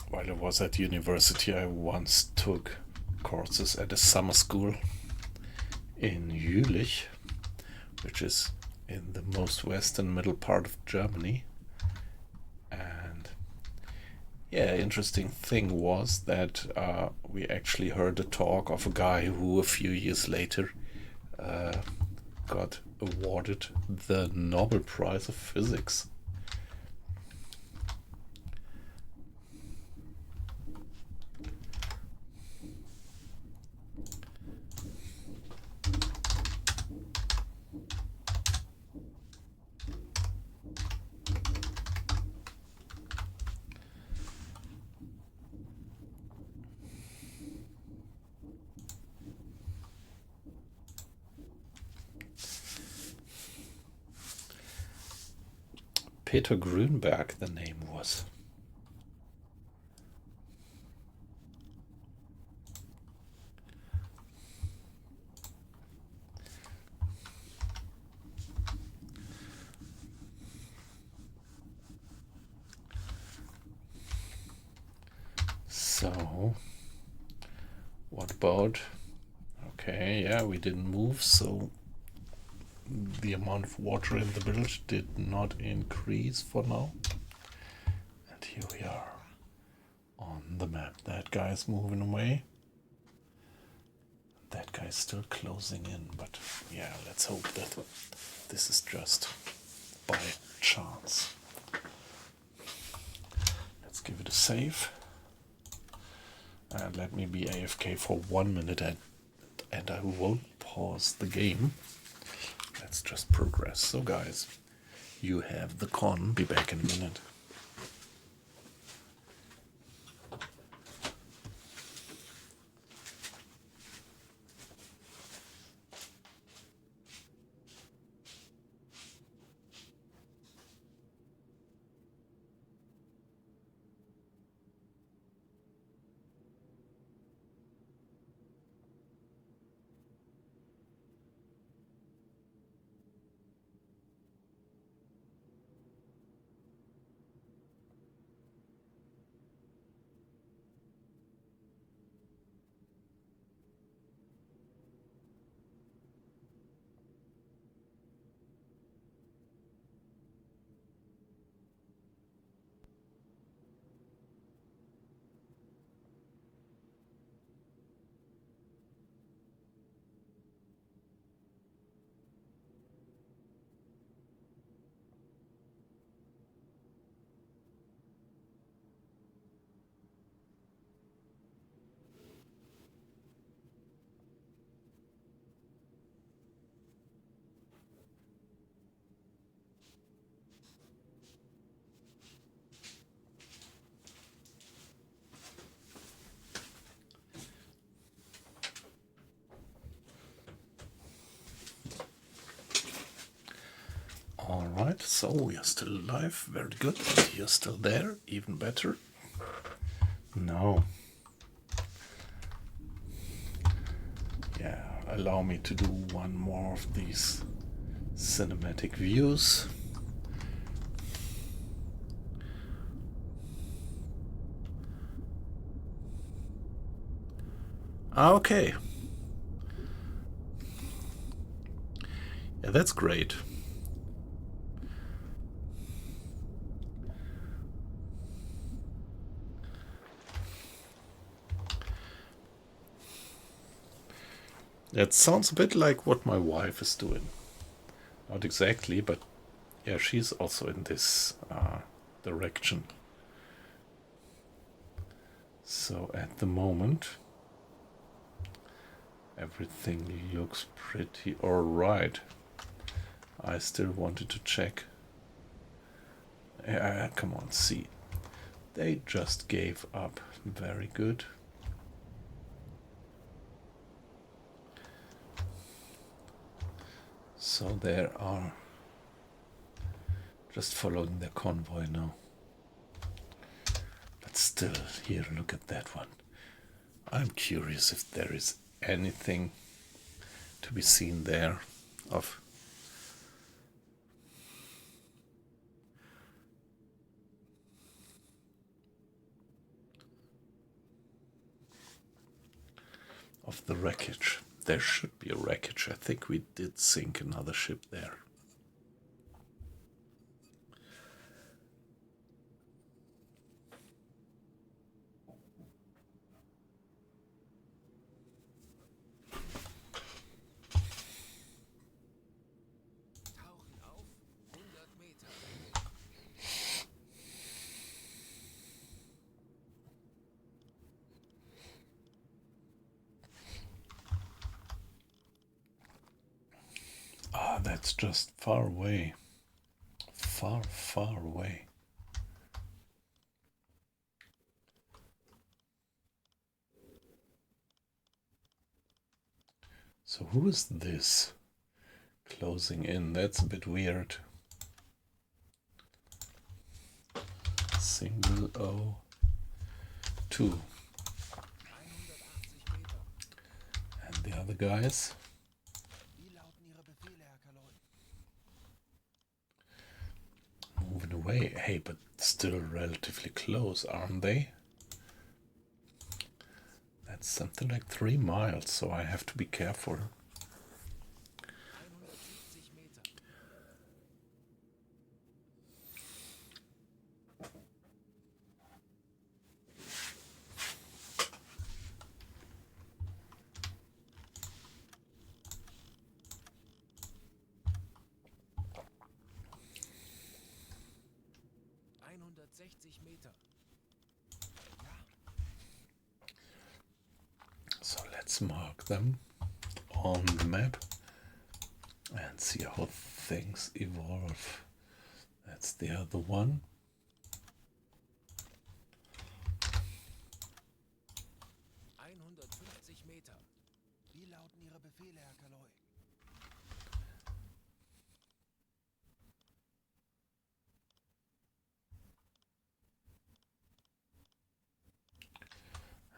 [SPEAKER 1] While I was at university, I once took courses at a summer school in Jülich, which is in the most western middle part of Germany. And yeah, interesting thing was that we actually heard a talk of a guy who a few years later got awarded the Nobel Prize of Physics. Peter Grünberg, the name was. So, what about? Okay, yeah, we didn't move, so the amount of water in the village did not increase for now. And here we are on the map. That guy's moving away. That guy's still closing in, but yeah, let's hope that this is just by chance. Let's give it a save. And let me be AFK for 1 minute and I won't pause the game. Let's just progress. So guys, you have the con. Be back in a minute. Alright, so we are still alive, very good. You're still there, even better. No. Yeah, allow me to do one more of these cinematic views. Okay. Yeah, that's great. That sounds a bit like what my wife is doing. Not exactly, but yeah, she's also in this direction. So at the moment, everything looks pretty alright. I still wanted to check. Come on, see. They just gave up. Very good. So they are just following their convoy now. But still, here, look at that one. I'm curious if there is anything to be seen there of the wreckage. There should be a wreckage. I think we did sink another ship there.
[SPEAKER 2] Tauchen auf 100 Meter.
[SPEAKER 1] Ah, that's just far away. Far, far away. So who is this? Closing in, that's a bit weird. Single O 2.
[SPEAKER 2] 180 Meter.
[SPEAKER 1] And the other guys?
[SPEAKER 2] Wie lauten Ihre Befehle, Herr Kaloy?
[SPEAKER 1] Moving away. Hey, but still relatively close, aren't they? That's something like 3 miles, so I have to be careful.
[SPEAKER 2] 170 Meter. Meter. Ja.
[SPEAKER 1] So let's mark them on the map and see how things evolve. That's the other one.
[SPEAKER 2] Meter. Wie lauten Ihre Befehle, Herr Kaloy?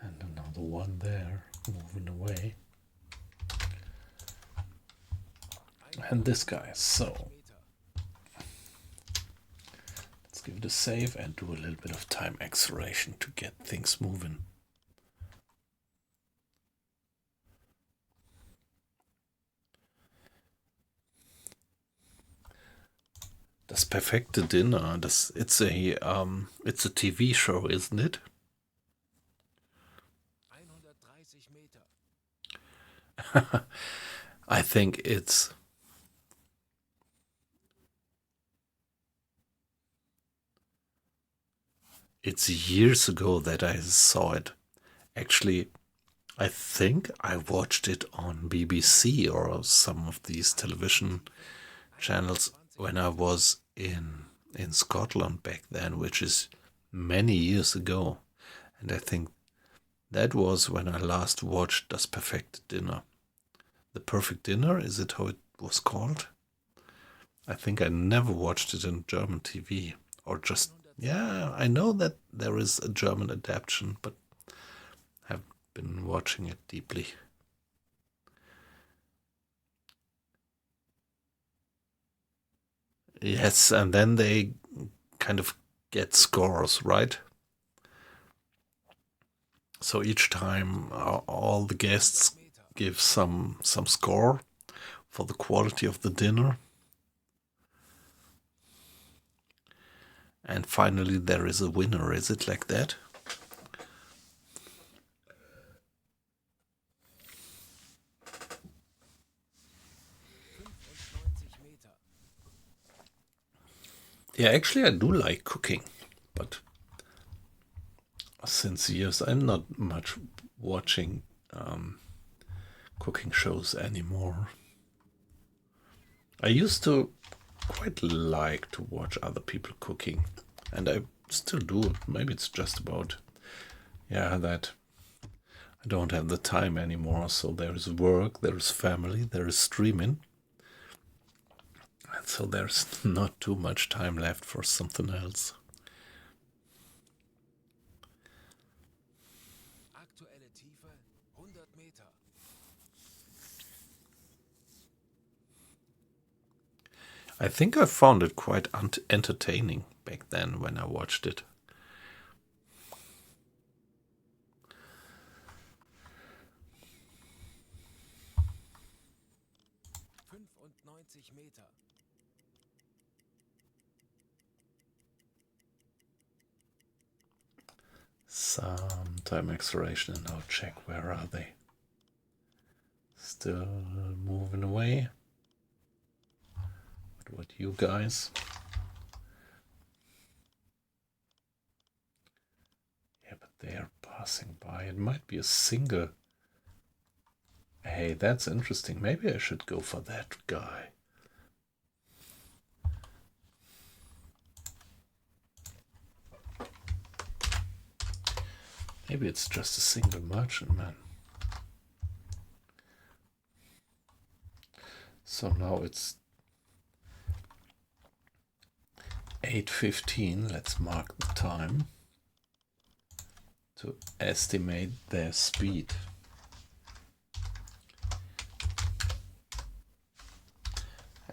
[SPEAKER 1] And another one there, moving away. And this guy, so let's give it a save and do a little bit of time acceleration to get things moving. Das perfekte Dinner, it's a TV show, isn't it?
[SPEAKER 2] 130 Meter.
[SPEAKER 1] I think it's years ago that I saw it. Actually, I think I watched it on BBC or some of these television channels when I was in Scotland back then, which is many years ago. And I think that was when I last watched Das perfekte Dinner. The Perfect Dinner, is it how it was called? I think I never watched it in German TV. Or just, yeah, I know that there is a German adaptation, but have been watching it deeply. Yes, and then they kind of get scores, right? So each time all the guests give some score for the quality of the dinner. And finally there is a winner, is it like that? Yeah, actually I do like cooking, but since years I'm not much watching cooking shows anymore. I used to quite like to watch other people cooking, and I still do. Maybe it's just about, yeah, that I don't have the time anymore, so there is work, there is family, there is streaming. And so there's not too much time left for something else.
[SPEAKER 2] Aktuelle Tiefe 100 Meter.
[SPEAKER 1] I think I found it quite entertaining back then when I watched it.
[SPEAKER 2] 95 Meter.
[SPEAKER 1] Some time acceleration and now check where are they. Still moving away. What you guys? Yeah, but they are passing by. It might be a single. Hey, that's interesting. Maybe I should go for that guy. Maybe it's just a single merchantman. So now it's 8:15. Let's mark the time to estimate their speed.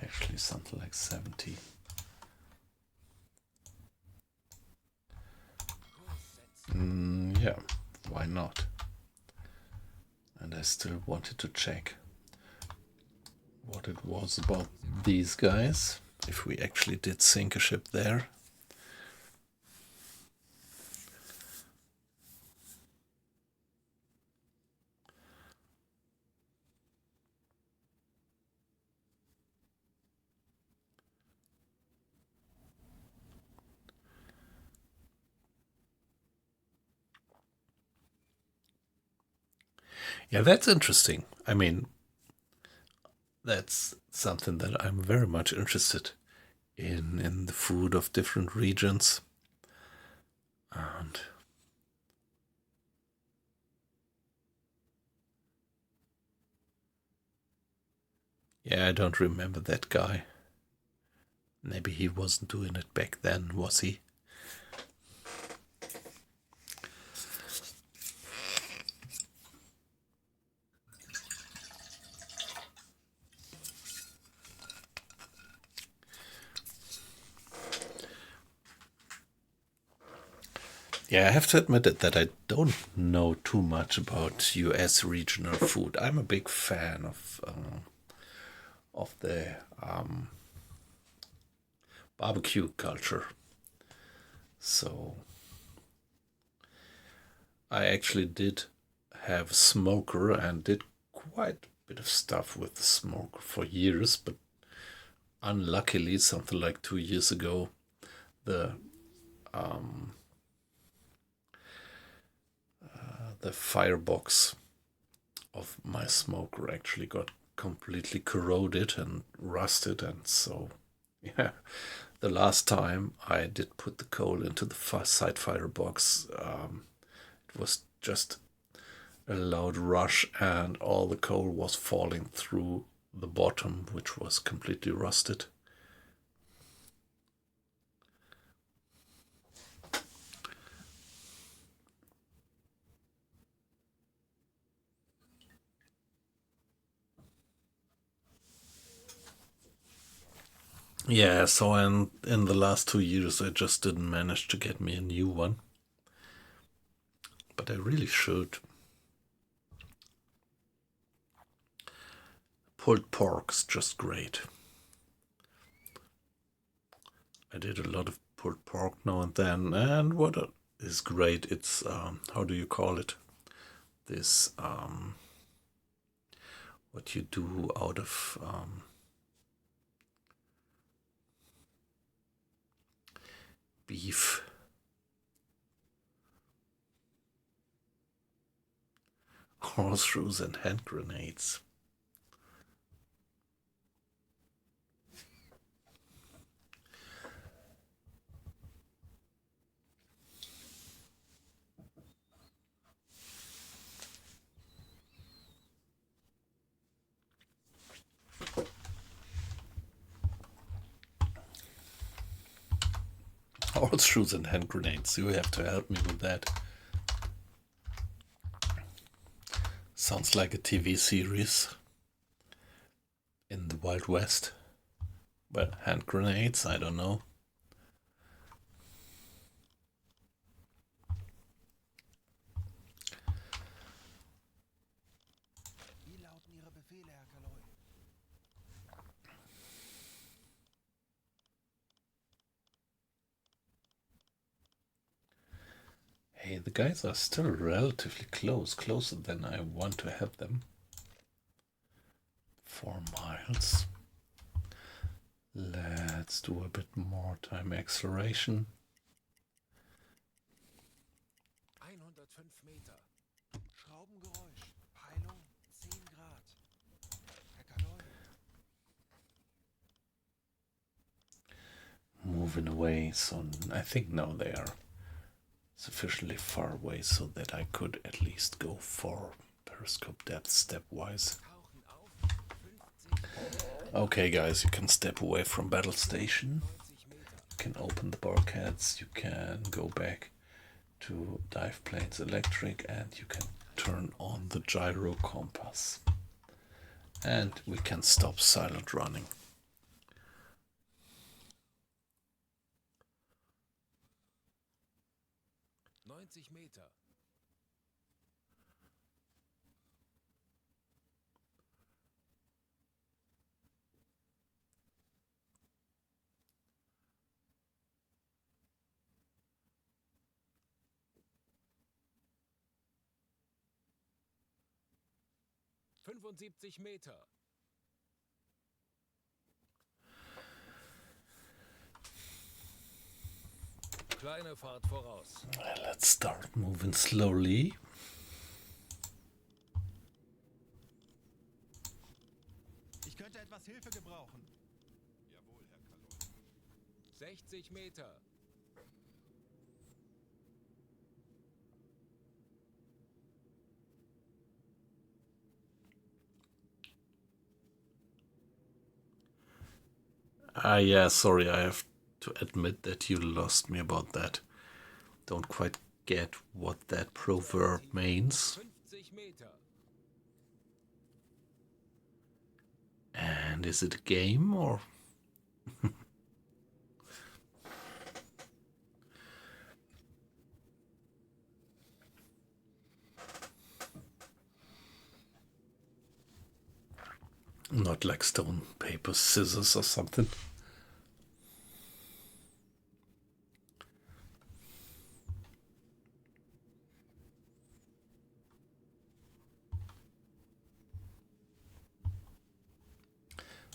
[SPEAKER 1] Actually, something like 70. Yeah, why not? And I still wanted to check what it was about these guys, if we actually did sink a ship there. Yeah, that's interesting. I mean, that's something that I'm very much interested in the food of different regions. And yeah, I don't remember that guy. Maybe he wasn't doing it back then, was he? Yeah, I have to admit it that I don't know too much about US regional food. I'm a big fan of the barbecue culture. So I actually did have a smoker and did quite a bit of stuff with the smoker for years, but unluckily, something like 2 years ago, the firebox of my smoker actually got completely corroded and rusted, and so yeah, the last time I did put the coal into the side firebox, it was just a loud rush and all the coal was falling through the bottom, which was completely rusted. Yeah, so in the last 2 years I just didn't manage to get me a new one. But I really should. Pulled pork's just great. I did a lot of pulled pork now and then, and what is great, it's how do you call it? This what you do out of beef. Horseshoes and hand grenades. Horseshoes and hand grenades. You have to help me with that. Sounds like a TV series in the Wild West. Well, hand grenades, I don't know. The guys are still relatively close, closer than I want to have them. 4 miles. Let's do a bit more time acceleration.
[SPEAKER 2] 105 Meter. Schraubengeräusch. Peilung 10 Grad. Herr Kaloi.
[SPEAKER 1] Moving away, so I think now they are sufficiently far away so that I could at least go for periscope depth stepwise.
[SPEAKER 2] Tauchen auf 50
[SPEAKER 1] Okay guys, you can step away from battle station.
[SPEAKER 2] 90 Meter.
[SPEAKER 1] You can open the bulkheads, you can go back to dive planes electric, and you can turn on the gyro compass. And we can stop silent running.
[SPEAKER 2] 90 Meter. Meter. Kleine Fahrt voraus.
[SPEAKER 1] Let's start moving slowly.
[SPEAKER 3] Ich könnte etwas Hilfe gebrauchen.
[SPEAKER 2] Jawohl, Herr Kaloi. 60 Meter.
[SPEAKER 1] Yeah, sorry, I have to admit that you lost me about that. Don't quite get what that proverb means.
[SPEAKER 2] 50 Meter.
[SPEAKER 1] And is it a game or? Not like stone, paper, scissors or something.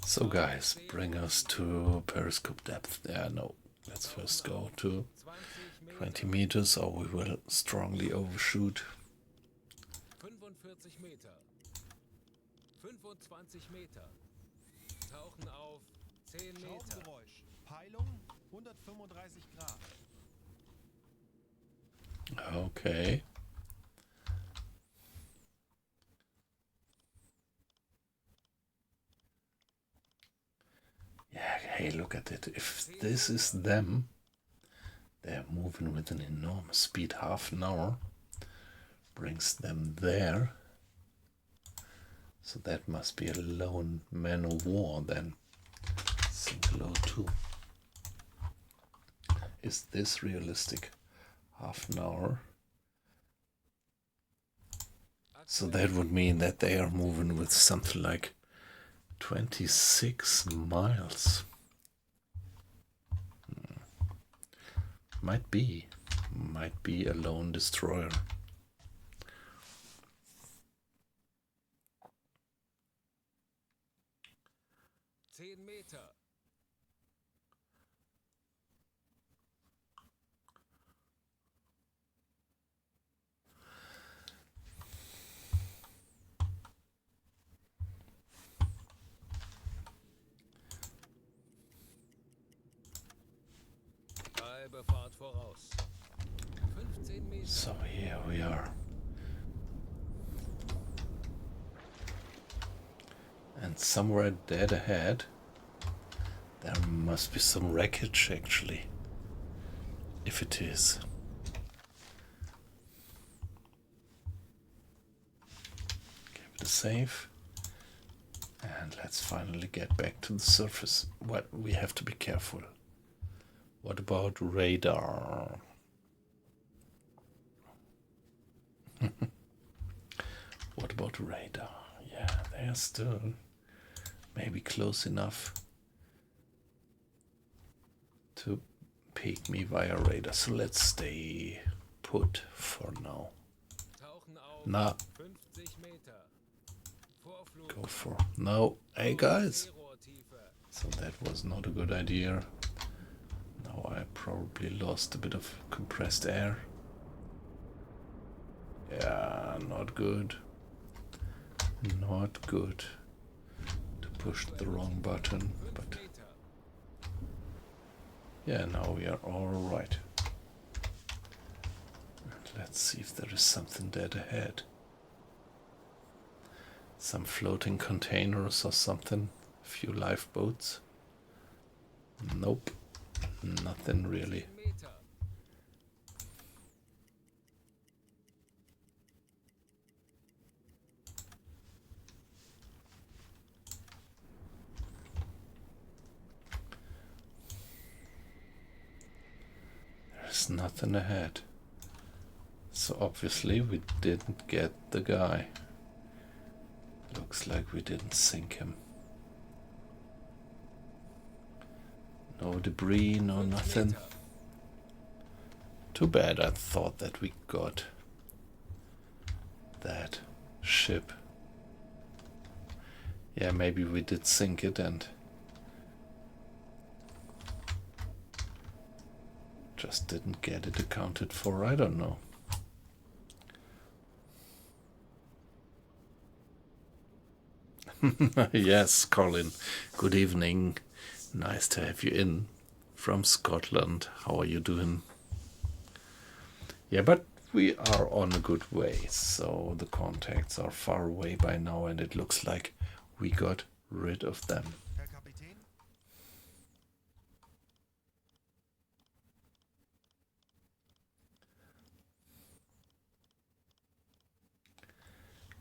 [SPEAKER 1] So guys, bring us to periscope depth. Yeah, no, let's first go to 20 meters or we will strongly overshoot.
[SPEAKER 2] 45 Meter. 25 Meter. Tauchen auf 10 Meter.
[SPEAKER 3] Schraubengeräusch. Peilung 135 Grad.
[SPEAKER 1] Okay. Yeah, hey, look at it. If this is them, they're moving with an enormous speed. Half an hour brings them there. So that must be a lone man of war then. Single O2. Is this realistic? Half an hour. So that would mean that they are moving with something like 26 miles. Might be a lone destroyer.
[SPEAKER 2] Meter. Halbe Fahrt voraus. 15 Meter.
[SPEAKER 1] So here we are. And somewhere dead ahead, there must be some wreckage actually. If it is. Give it a save. And let's finally get back to the surface. What we have to be careful. What about radar? What about radar? Yeah, they are still maybe close enough to peek me via radar. So let's stay put. put for now.
[SPEAKER 2] Tauchen auf.
[SPEAKER 1] Nah,
[SPEAKER 2] 50 Meter. Vorflug.
[SPEAKER 1] go for no. Hey guys.
[SPEAKER 2] Seerohrtiefe.
[SPEAKER 1] So that was not a good idea. Now I probably lost a bit of compressed air. Yeah, not good. Not good. To push the wrong button,
[SPEAKER 2] 5
[SPEAKER 1] but
[SPEAKER 2] Meter.
[SPEAKER 1] yeah, now we are all right. Let's see if there is something dead ahead. Some floating containers or something. A few lifeboats. Nope. Nothing really.
[SPEAKER 2] 10 Meter.
[SPEAKER 1] There's nothing ahead. So obviously we didn't get the guy. Looks like we didn't sink him. No debris, no
[SPEAKER 2] 5
[SPEAKER 1] nothing.
[SPEAKER 2] Meter.
[SPEAKER 1] Too bad. I thought that we got that ship. Yeah, maybe we did sink it and just didn't get it accounted for. I don't know. Yes, Colin. Good evening. Nice to have you in from Scotland. How are you doing? Yeah, but we are on a good way. So the contacts are far away by now, and it looks like we got rid of them.
[SPEAKER 3] Herr Kapitän?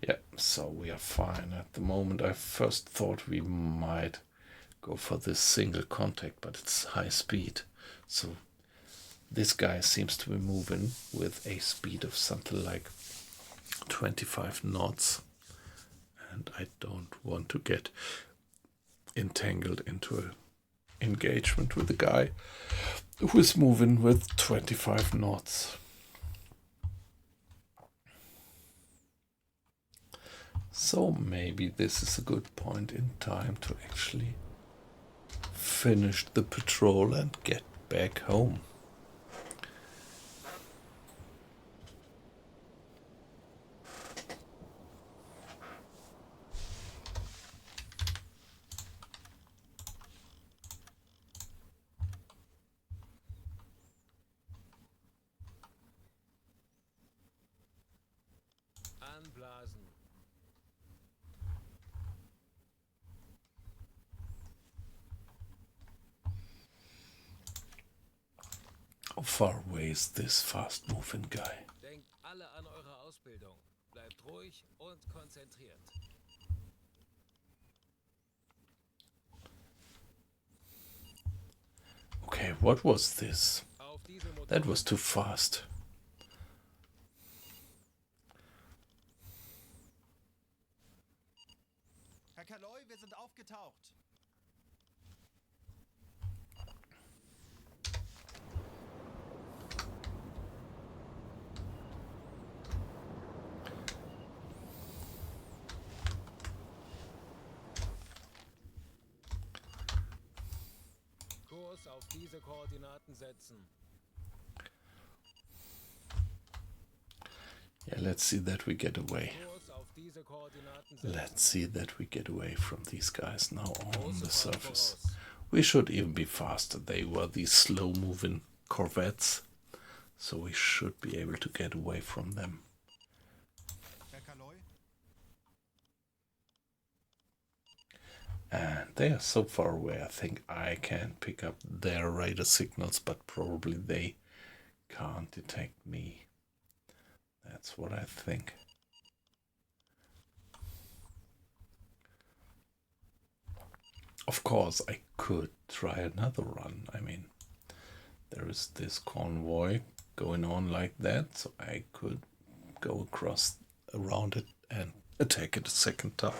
[SPEAKER 1] Yeah, so we are fine at the moment. I first thought we might go for this single contact, but it's high speed. So this guy seems to be moving with a speed of something like 25 knots. And I don't want to get entangled into an engagement with a guy who is moving with 25 knots. So maybe this is a good point in time to actually finish the patrol and get back home.
[SPEAKER 2] Anblasen.
[SPEAKER 1] How far away is this fast-moving guy?
[SPEAKER 2] Denkt alle an eure Ausbildung. Bleibt ruhig und konzentriert.
[SPEAKER 1] Okay, what was this?
[SPEAKER 2] Auf diese Motoren.
[SPEAKER 1] That was too fast.
[SPEAKER 3] Herr Kaloy, wir sind aufgetaucht.
[SPEAKER 2] Kurs auf diese Koordinaten setzen.
[SPEAKER 1] Yeah, let's see that we get away.
[SPEAKER 2] Kurs auf diese Koordinaten setzen.
[SPEAKER 1] Let's see that we get away from these guys now on
[SPEAKER 2] Große
[SPEAKER 1] the
[SPEAKER 2] Fahrt
[SPEAKER 1] surface.
[SPEAKER 2] voraus.
[SPEAKER 1] We should even be faster. They were these slow-moving corvettes, so we should be able to get away from them.
[SPEAKER 3] Herr Kaloy?
[SPEAKER 1] And they are so far away, I think I can pick up their radar signals, but probably they can't detect me. That's what I think. Of course, I could try another run. I mean, there is this convoy going on like that, so I could go across around it and attack it a second time.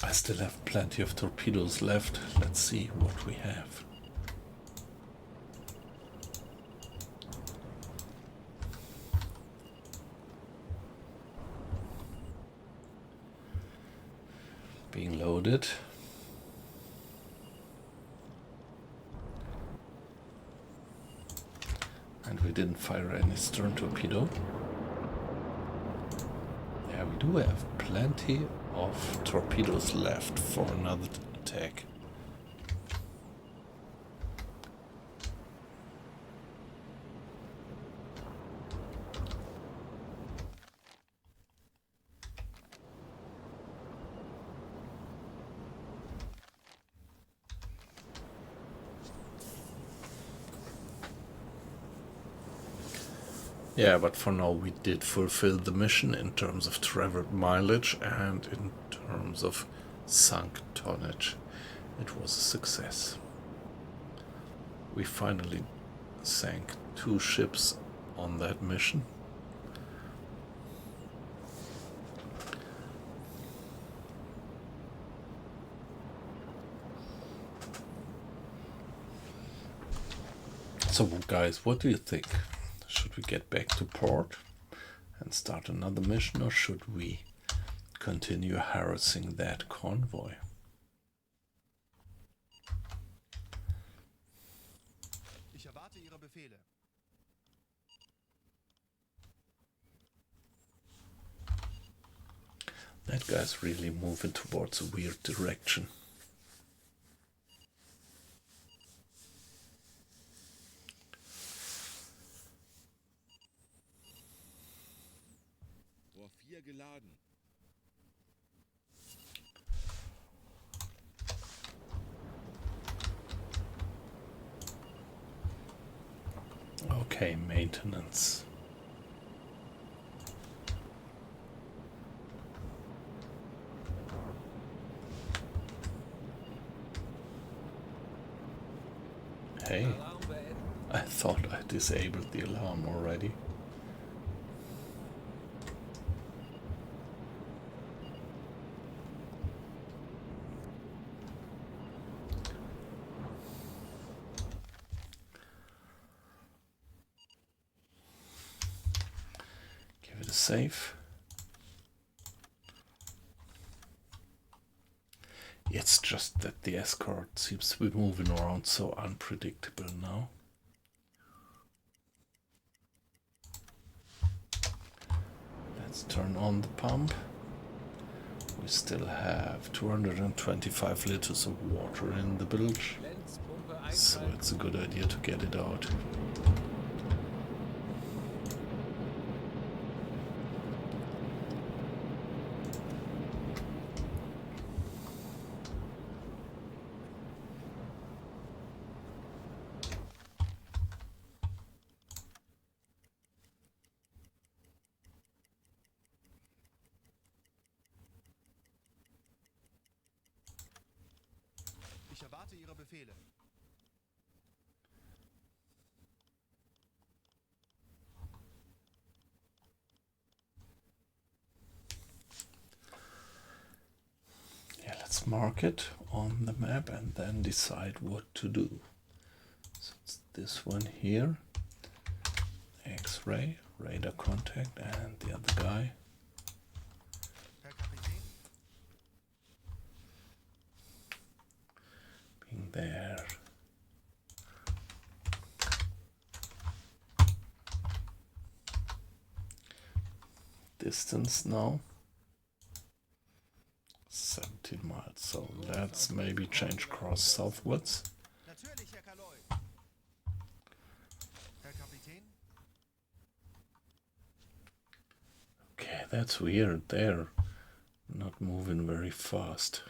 [SPEAKER 1] I I still have plenty of torpedoes left. Let's see what we have. Being loaded. And we didn't fire any stern torpedo. Yeah, we do have plenty of torpedoes left for another attack. Yeah, but for now we did fulfill the mission in terms of traveled mileage and in terms of sunk tonnage. It was a success. We finally sank 2 ships on that mission. So guys, what do you think? Should we get back to port and start another mission, or should we continue harassing that convoy?
[SPEAKER 3] Ich erwarte Ihre Befehle.
[SPEAKER 1] That guy's really moving towards a weird direction.
[SPEAKER 4] Geladen.
[SPEAKER 1] Okay, maintenance. Hey, I thought I disabled the alarm already. Safe. It's just that the escort seems to be moving around so unpredictable now. Let's turn on the pump. We still have 225 liters of water in the bilge, so it's a good idea to get it out.
[SPEAKER 3] Ich erwarte Ihre Befehle.
[SPEAKER 1] Yeah, let's mark it on the map and then decide what to do. So it's this one here, X-ray, radar contact, and the other guy.
[SPEAKER 3] Herr Kapitän,
[SPEAKER 1] Being there. Distance now. 17 miles, so let's maybe change course southwards.
[SPEAKER 3] natürlich, Herr Kaloi. Herr Kapitän,
[SPEAKER 1] Okay, that's weird. They're not moving very fast.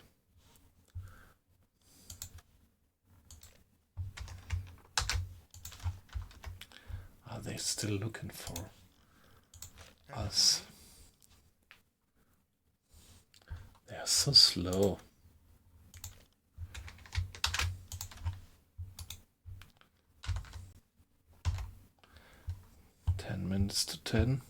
[SPEAKER 1] Are they still looking for us? They are so slow. Minutes to 10.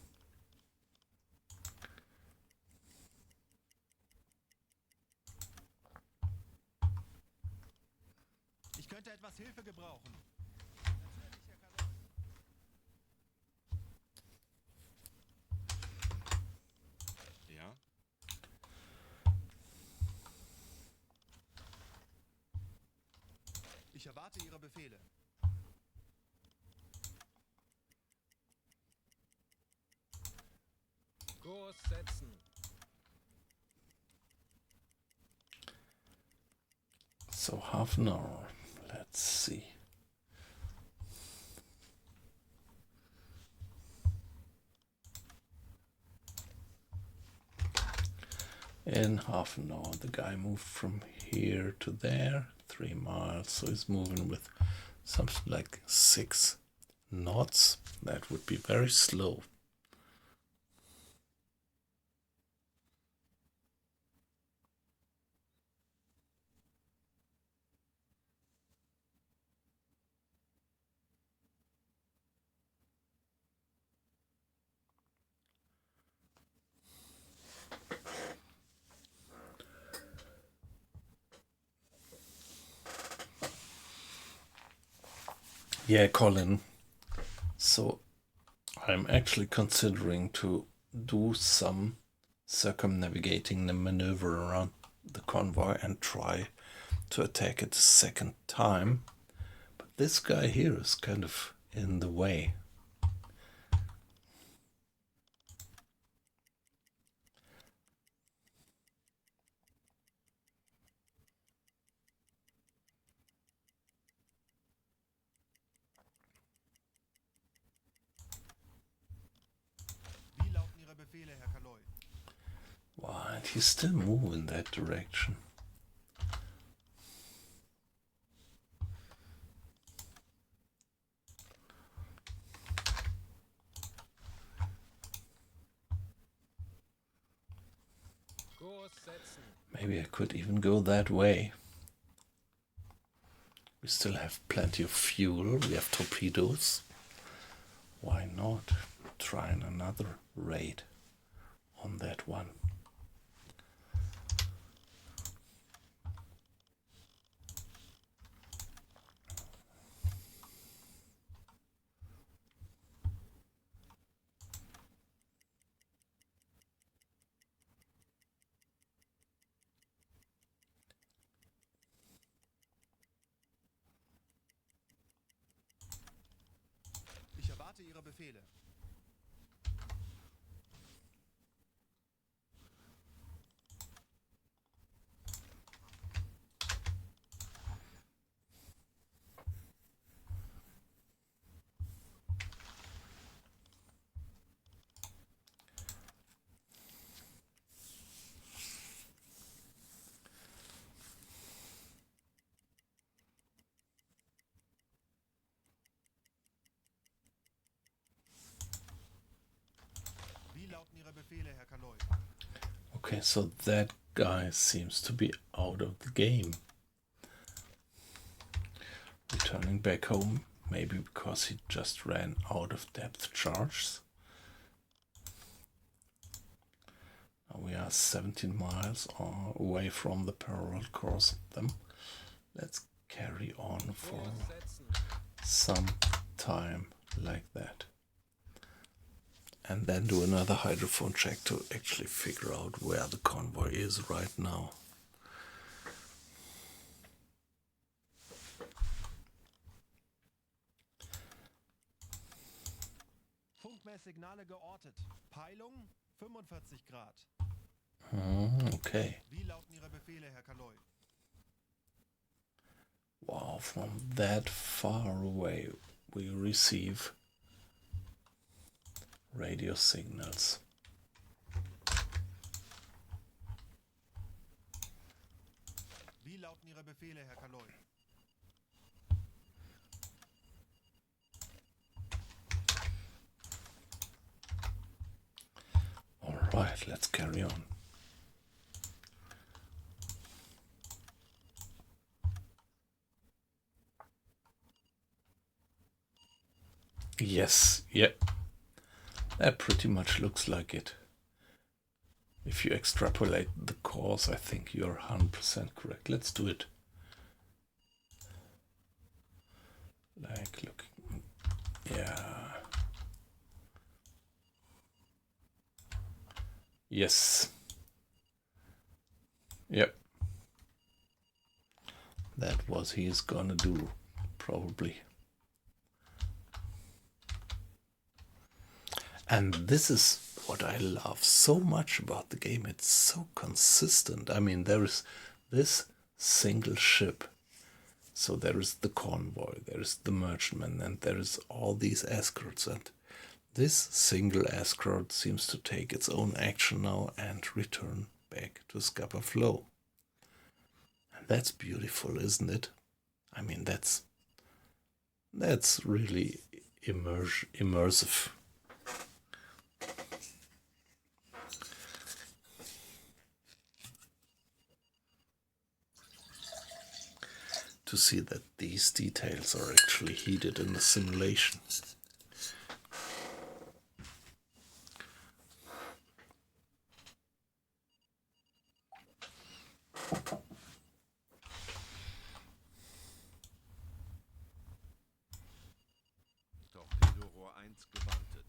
[SPEAKER 3] Ich erwarte Ihre Befehle.
[SPEAKER 2] Kurs setzen.
[SPEAKER 1] So half an hour. Let's see. In half an hour, the guy moved from here to there, 3 miles, so he's moving with something like 6 knots. That would be very slow. Yeah, Colin. So I'm actually considering to do some circumnavigating the maneuver around the convoy and try to attack it a second time. But this guy here is kind of in the way.
[SPEAKER 3] Wie lauten Ihre Befehle, Herr Kaloy?
[SPEAKER 1] Wow, and he's still moving that direction.
[SPEAKER 2] Kurs setzen.
[SPEAKER 1] Maybe I could even go that way. We still have plenty of fuel. We have torpedoes. Why not try another raid on that one?
[SPEAKER 3] Ich erwarte Ihre Befehle. Wie lauten Ihre Befehle, Herr Kaloy?
[SPEAKER 1] Okay, so that guy seems to be out of the game. Returning back home, maybe because he just ran out of depth charges. Now we are 17 miles away from the parallel course of them. Let's carry on for
[SPEAKER 2] Kurs setzen.
[SPEAKER 1] some time like that. And then do another hydrophone check to actually figure out where the convoy is right now.
[SPEAKER 3] Funkmesssignale geortet. Peilung 45 Grad.
[SPEAKER 1] Okay.
[SPEAKER 3] Wie lauten Ihre Befehle, Herr Kaloy?
[SPEAKER 1] Wow, from that far away we receive radio signals.
[SPEAKER 3] Wie lauten Ihre Befehle, Herr Kaloy?
[SPEAKER 1] All right, let's carry on. Yes, yeah. That pretty much looks like it. If you extrapolate the course, I think you're 100% correct. Let's do it. Like, look. Yeah. Yes. Yep. That what he's gonna do, probably. And this is what I love so much about the game. It's so consistent. I mean, there is this single ship. So there is the convoy, there is the merchantman, and there is all these escorts. And this single escort seems to take its own action now and return back to Scapa Flow. And that's beautiful, isn't it? I mean, that's really immersive. To see that these details are actually heated in the simulation.
[SPEAKER 3] Torpedorohr 1 gewartet.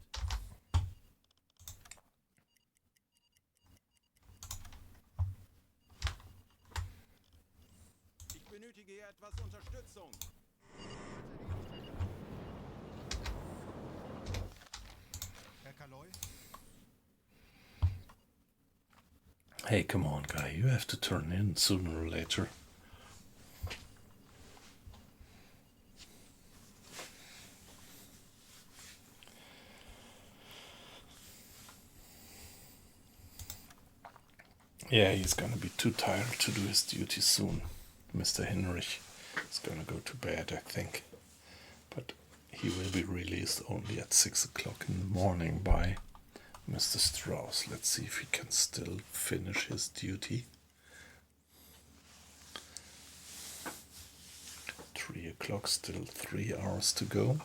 [SPEAKER 3] Ich benötige hier etwas Unterstützung. Herr Kaloy?
[SPEAKER 1] Hey, come on, guy, you have to turn in sooner or later. Yeah, he's gonna be too tired to do his duty soon. Mr. Hinrich is gonna go to bed, I think. But he will be released only at 6 o'clock in the morning by Mr. Strauss. Let's see if he can still finish his duty. 3 o'clock, still 3 hours to go.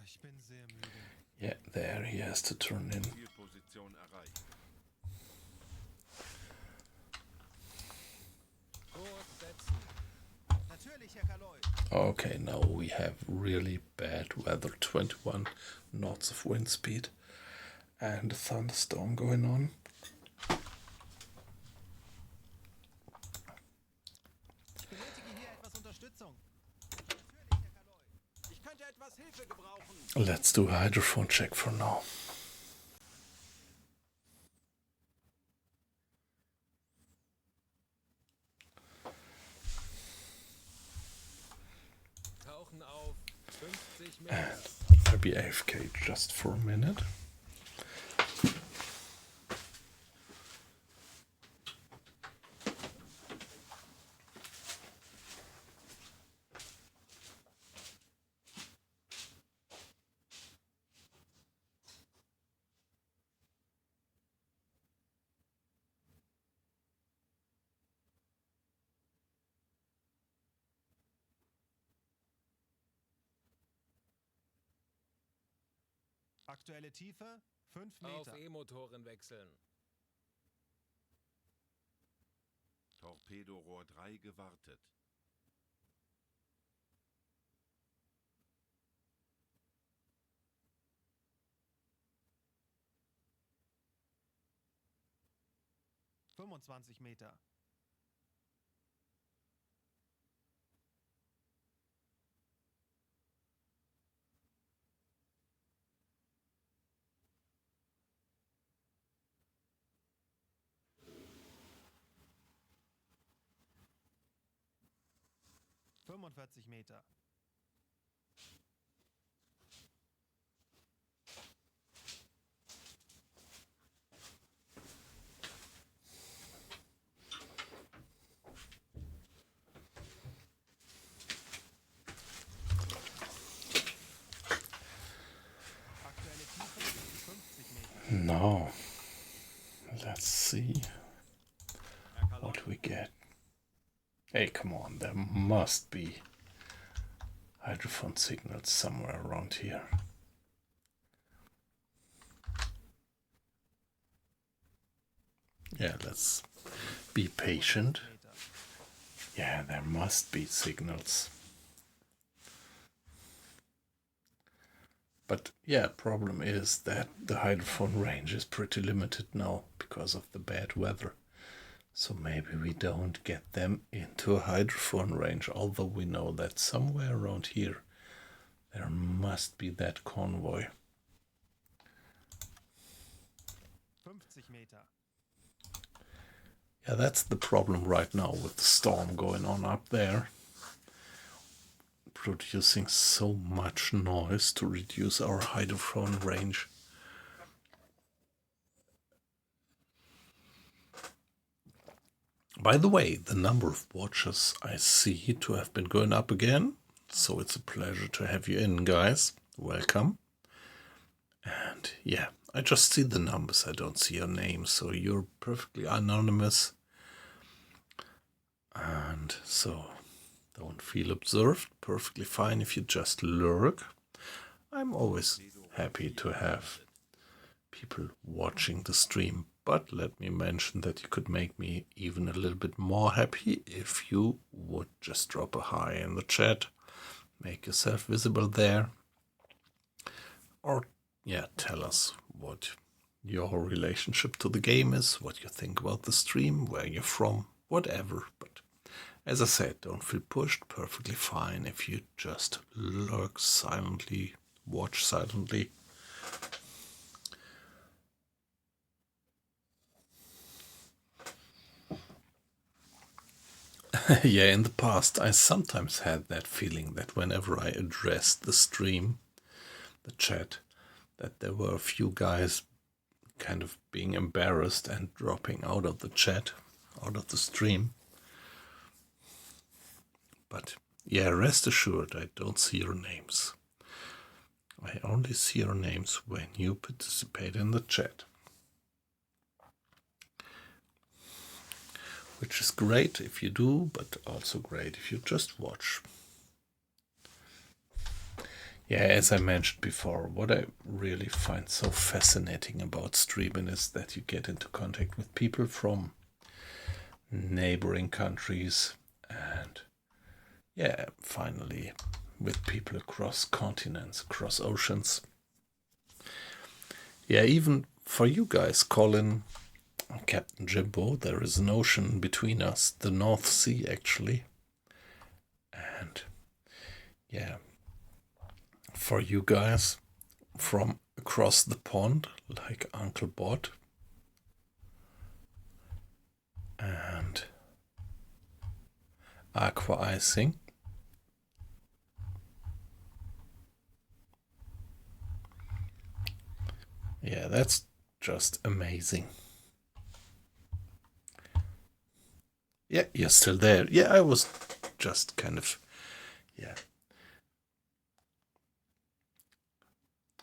[SPEAKER 3] Ich bin sehr müde.
[SPEAKER 1] Yeah, there he has to turn in.
[SPEAKER 3] Zielposition erreicht.
[SPEAKER 2] Fortsetzen.
[SPEAKER 3] Natürlich, Herr Kaloy.
[SPEAKER 1] Okay, now we have really bad weather, 21 knots of wind speed and a thunderstorm going on.
[SPEAKER 3] Ich benötige hier etwas Unterstützung. Natürlich, Herr Kaloy. Ich könnte etwas Hilfe gebrauchen.
[SPEAKER 1] Let's do a hydrophone check for now.
[SPEAKER 2] Tauchen auf 50
[SPEAKER 1] And
[SPEAKER 2] Meter.
[SPEAKER 1] I'll be AFK just for a minute.
[SPEAKER 3] Aktuelle Tiefe 5
[SPEAKER 2] Auf
[SPEAKER 3] Meter.
[SPEAKER 2] E-Motoren wechseln.
[SPEAKER 3] Torpedorohr 3 gewartet. ...25 Meter. ...45 Meter. Aktuelle Tiefe 50 Meter.
[SPEAKER 1] Now, let's see
[SPEAKER 3] Herr Kaloy.
[SPEAKER 1] what we get. Hey, come on, there must be hydrophone signals somewhere around here. Yeah, let's be patient.
[SPEAKER 3] Meter.
[SPEAKER 1] Yeah, there must be signals. But yeah, problem is that the hydrophone range is pretty limited now because of the bad weather. So maybe we don't get them into a hydrophone range, although we know that somewhere around here there must be that convoy.
[SPEAKER 3] 50 Meter.
[SPEAKER 1] Yeah, that's the problem right now with the storm going on up there. Producing so much noise to reduce our hydrophone range. By the way, the number of watchers I see to have been going up again. So it's a pleasure to have you in, guys. Welcome. And yeah, I just see the numbers. I don't see your names. So you're perfectly anonymous. And so don't feel observed. Perfectly fine if you just lurk. I'm always happy to have people watching the stream. But let me mention that you could make me even a little bit more happy if you would just drop a hi in the chat, make yourself visible there, or yeah, tell us what your relationship to the game is, what you think about the stream, where you're from, whatever. But as I said, don't feel pushed, perfectly fine if you just lurk silently, watch silently. Yeah, in the past, I sometimes had that feeling that whenever I addressed the stream, the chat, that there were a few guys kind of being embarrassed and dropping out of the chat, out of the stream. But yeah, rest assured, I don't see your names. I only see your names when you participate in the chat. Which is great if you do, but also great if you just watch. Yeah, as I mentioned before, what I really find so fascinating about streaming is that you get into contact with people from neighboring countries and yeah, finally with people across continents, across oceans. Yeah, even for you guys, Colin, Captain Jimbo, there is an ocean between us, the North Sea actually. And yeah, for you guys from across the pond, like Uncle Bot and Aqua Icing. Yeah, that's just amazing. Yeah, you're still there. Yeah, I was just kind of, yeah,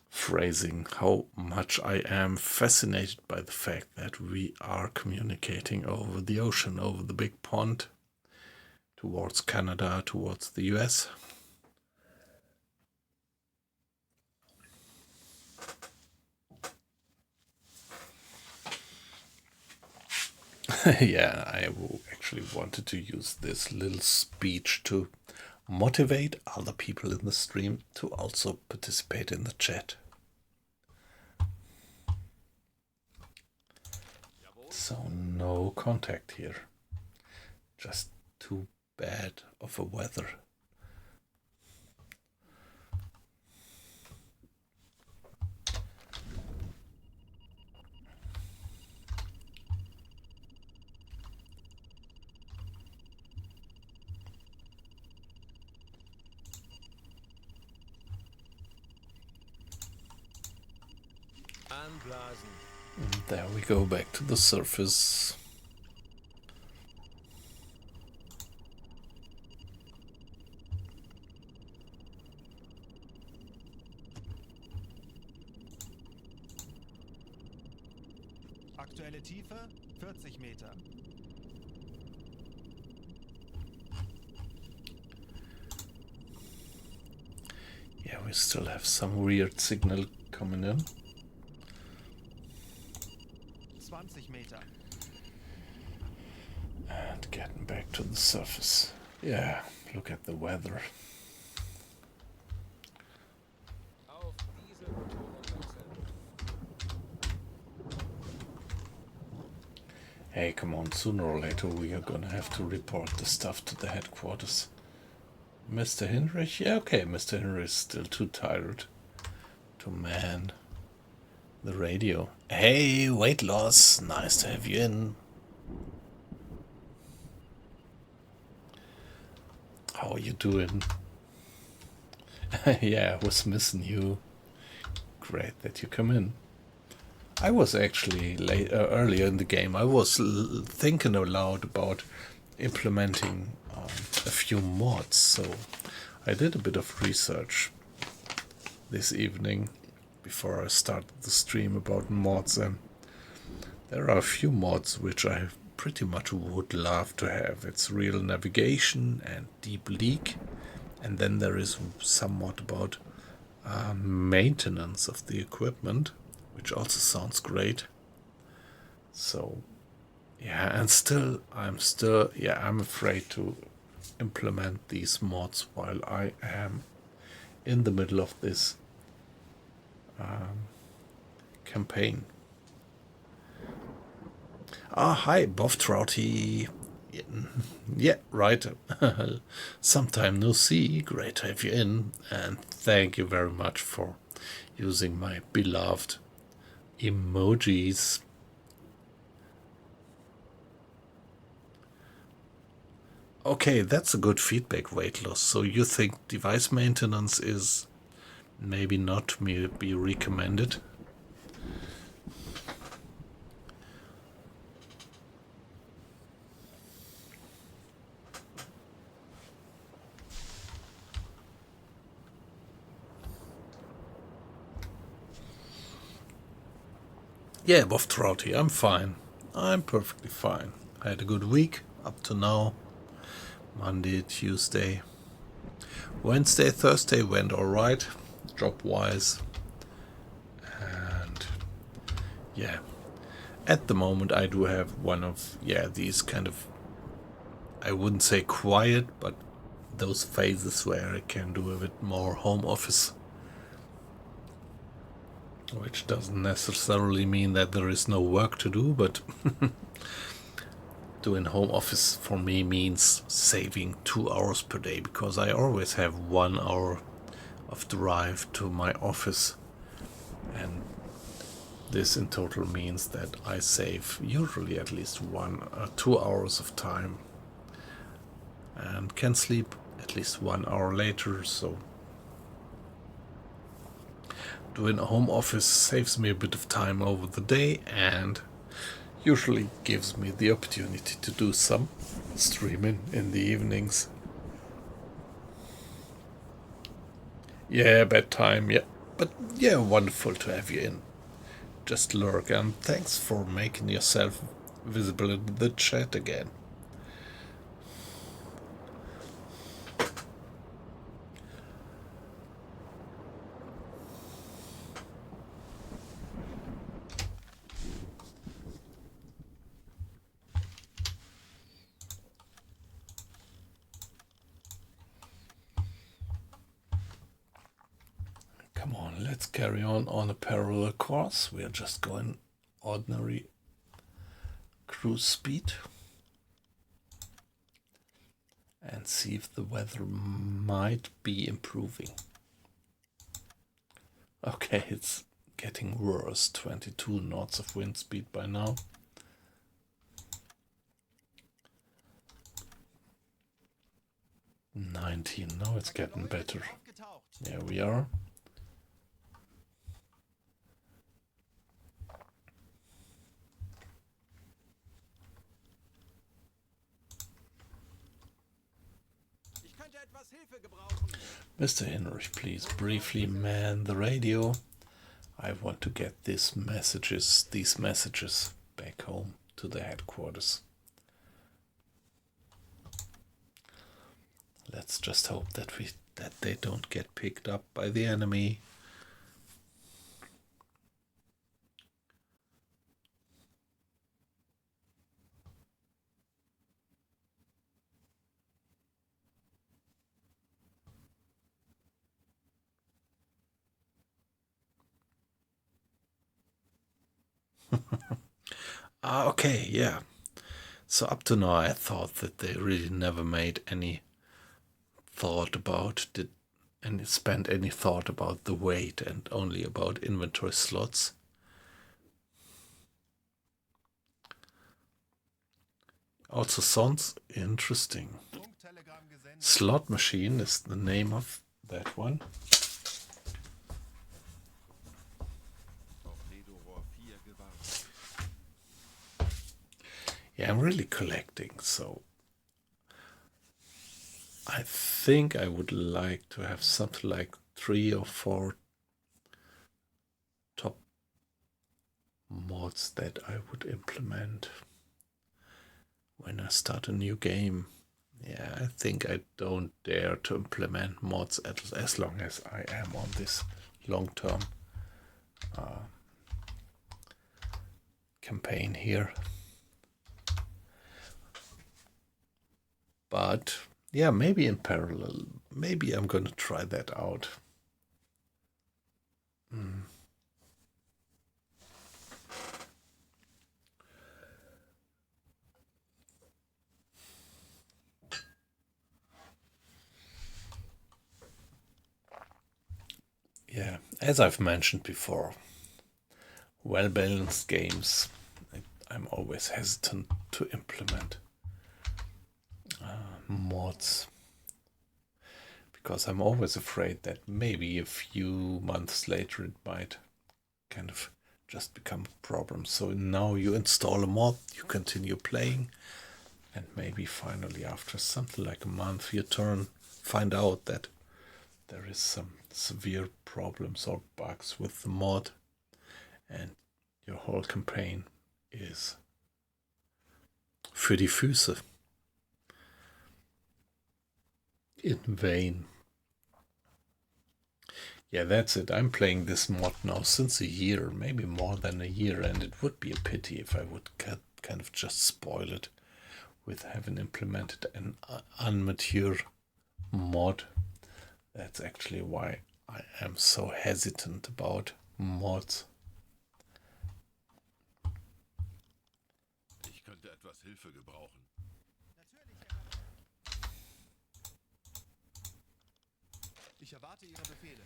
[SPEAKER 1] phrasing how much I am fascinated by the fact that we are communicating over the ocean, over the big pond, towards Canada, towards the US. Yeah, I actually wanted to use this little speech to motivate other people in the stream to also participate in the chat. So no contact here. Just too bad of a weather.
[SPEAKER 2] Anblasen.
[SPEAKER 1] And there we go, back to the surface.
[SPEAKER 3] Aktuelle Tiefe 40 Meter.
[SPEAKER 1] Yeah, we still have some weird signal coming in.
[SPEAKER 3] 20 Meter.
[SPEAKER 1] And getting back to the surface. Yeah, look at the weather.
[SPEAKER 2] Auf diese
[SPEAKER 1] Hey, come on, sooner or later we are gonna have to report the stuff to the headquarters. Mr. Hinrich? Yeah, okay, Mr. Hinrich is still too tired to man the radio. Hey, weight loss, nice to have you in. How are you doing? Yeah, I was missing you. Great that you come in. I was actually earlier in the game. I was thinking aloud about implementing a few mods, so I did a bit of research this evening before I started the stream about mods, and there are a few mods which I pretty much would love to have. It's real navigation and deep leak, and then there is some mod about maintenance of the equipment, which also sounds great. So yeah, and I'm afraid to implement these mods while I am in the middle of this campaign. Hi, Buff Trouty. Yeah, right. Sometime no see. Great to have you in, and thank you very much for using my beloved emojis. Okay, that's a good feedback, weight loss. So you think device maintenance is maybe not to be recommended? Yeah, Buff Trouty, I'm fine. I'm perfectly fine. I had a good week up to now. Monday, Tuesday, Wednesday, Thursday went alright, job-wise. And yeah, at the moment I do have one of, these kind of, I wouldn't say quiet, but those phases where I can do a bit more home office. Which doesn't necessarily mean that there is no work to do, but doing home office for me means saving 2 hours per day, because I always have 1 hour of drive to my office, and this in total means that I save usually at least 1 or 2 hours of time and can sleep at least 1 hour later. So doing a home office saves me a bit of time over the day and usually gives me the opportunity to do some streaming in the evenings. Yeah, bedtime, yeah. But yeah, wonderful to have you in. Just lurk, and thanks for making yourself visible in the chat again. Come on, let's carry on a parallel course. We are just going ordinary cruise speed and see if the weather might be improving. Okay, it's getting worse. 22 knots of wind speed by now. $19. Now it's getting better. Yeah, we are. Mr. Hinrich, please briefly man the radio. I want to get these messages back home to the headquarters. Let's just hope that they don't get picked up by the enemy. Okay, yeah. So up to now I thought that they really never made any thought about and spent any thought about the weight and only about inventory slots. Also sounds interesting.
[SPEAKER 3] Funktelegramm gesendet.
[SPEAKER 1] Slot machine is the name of that one.
[SPEAKER 3] Torpedorohr 4 gewarnt.
[SPEAKER 1] Yeah, I'm really collecting, so I think I would like to have something like 3 or 4 top mods that I would implement when I start a new game. Yeah, I think I don't dare to implement mods as long as I am on this long-term campaign here. But yeah, maybe in parallel, maybe I'm gonna try that out. Yeah, as I've mentioned before, well-balanced games, I'm always hesitant to implement mods, because I'm always afraid that maybe a few months later it might kind of just become a problem. So now you install a mod, you continue playing, and maybe finally after something like a month you find out that there is some severe problems or bugs with the mod, and your whole campaign is für die Füße. In vain. Yeah, that's it. I'm playing this mod now since a year, maybe more than a year, and it would be a pity if I would kind of just spoil it with having implemented an unmature mod. That's actually why I am so hesitant about mods.
[SPEAKER 4] Ich könnte etwas Hilfe gebrauchen.
[SPEAKER 3] Natürlich, Herr Kanoi. Ich erwarte Ihre Befehle.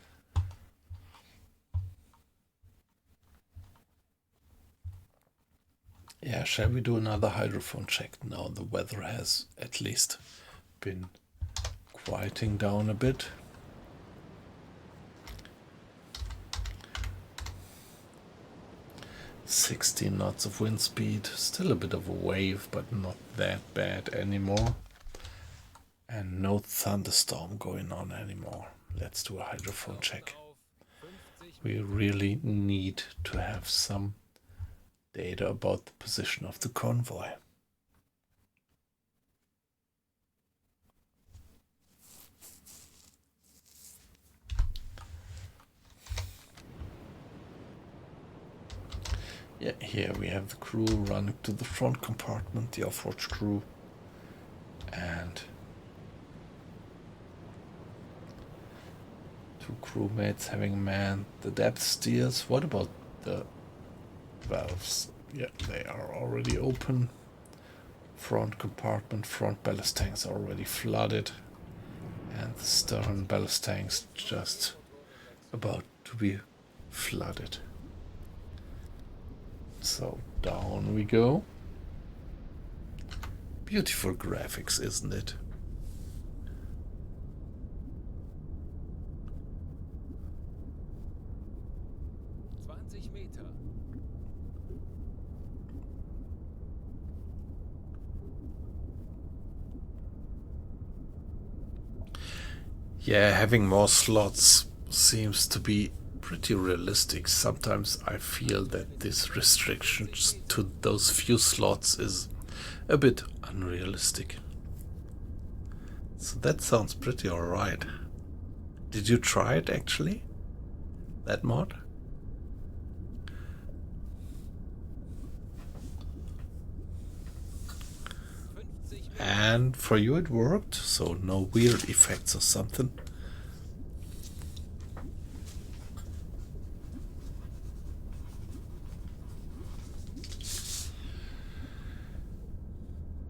[SPEAKER 1] Yeah, shall we do another hydrophone check now? The weather has at least been quieting down a bit. $16 knots of wind speed, still a bit of a wave, but not that bad anymore. And no thunderstorm going on anymore. Let's do a hydrophone check. We really need to have some data about the position of the convoy. Yeah, here we have the crew running to the front compartment, the off-watch crew, and 2 crewmates having manned the depth steers. What about the valves? Yeah, they are already open. Front compartment, front ballast tanks are already flooded, and the stern ballast tanks just about to be flooded. So down we go. Beautiful graphics, isn't it?
[SPEAKER 2] Meter.
[SPEAKER 1] Yeah, having more slots seems to be pretty realistic. Sometimes I feel that this restrictions to those few slots is a bit unrealistic. So that sounds pretty alright. Did you try it actually? That mod? And for you it worked, so no weird effects or something.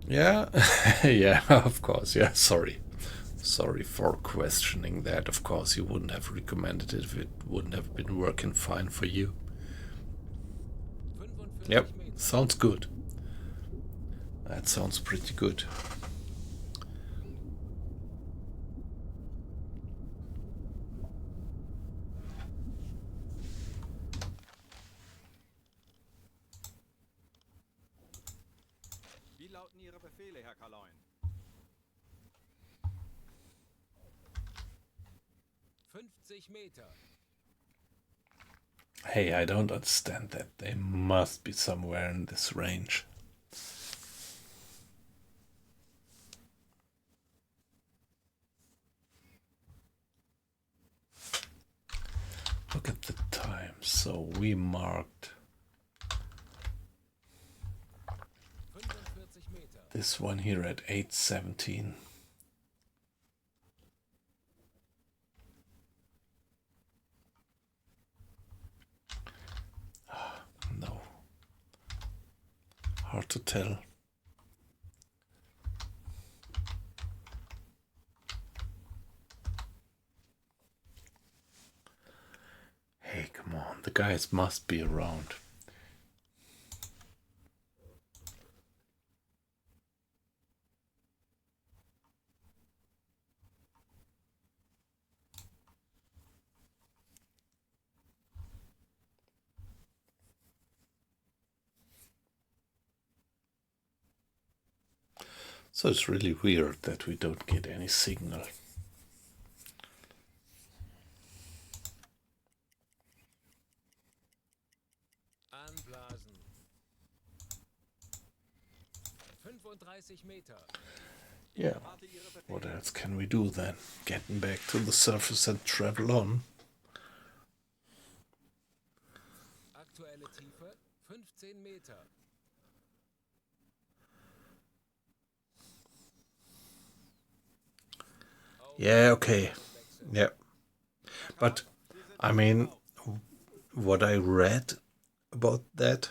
[SPEAKER 1] Yeah, yeah, of course. Yeah, sorry. Sorry for questioning that. Of course, you wouldn't have recommended it if it wouldn't have been working fine for you.
[SPEAKER 2] 45
[SPEAKER 1] Yep,
[SPEAKER 2] Meter.
[SPEAKER 1] sounds good. That sounds pretty good.
[SPEAKER 3] Wie lauten Ihre Befehle, Herr Kaloin?
[SPEAKER 2] 50 Meter.
[SPEAKER 1] Hey, I don't understand that. They must be somewhere in this range. Look at the time. So we marked
[SPEAKER 2] 45 Meter.
[SPEAKER 1] this one here at 8:17. No. Hard to tell. Hey, come on. The guys must be around. So it's really weird that we don't get any signal.
[SPEAKER 2] Anblasen. 35 Meter.
[SPEAKER 1] Yeah.
[SPEAKER 3] Warte Ihre Befehle.
[SPEAKER 1] What else can we do then? Getting back to the surface and travel on.
[SPEAKER 2] Aktuelle Tiefe 15 Meter.
[SPEAKER 1] Yeah, okay. Yeah. But, I mean, what I read about that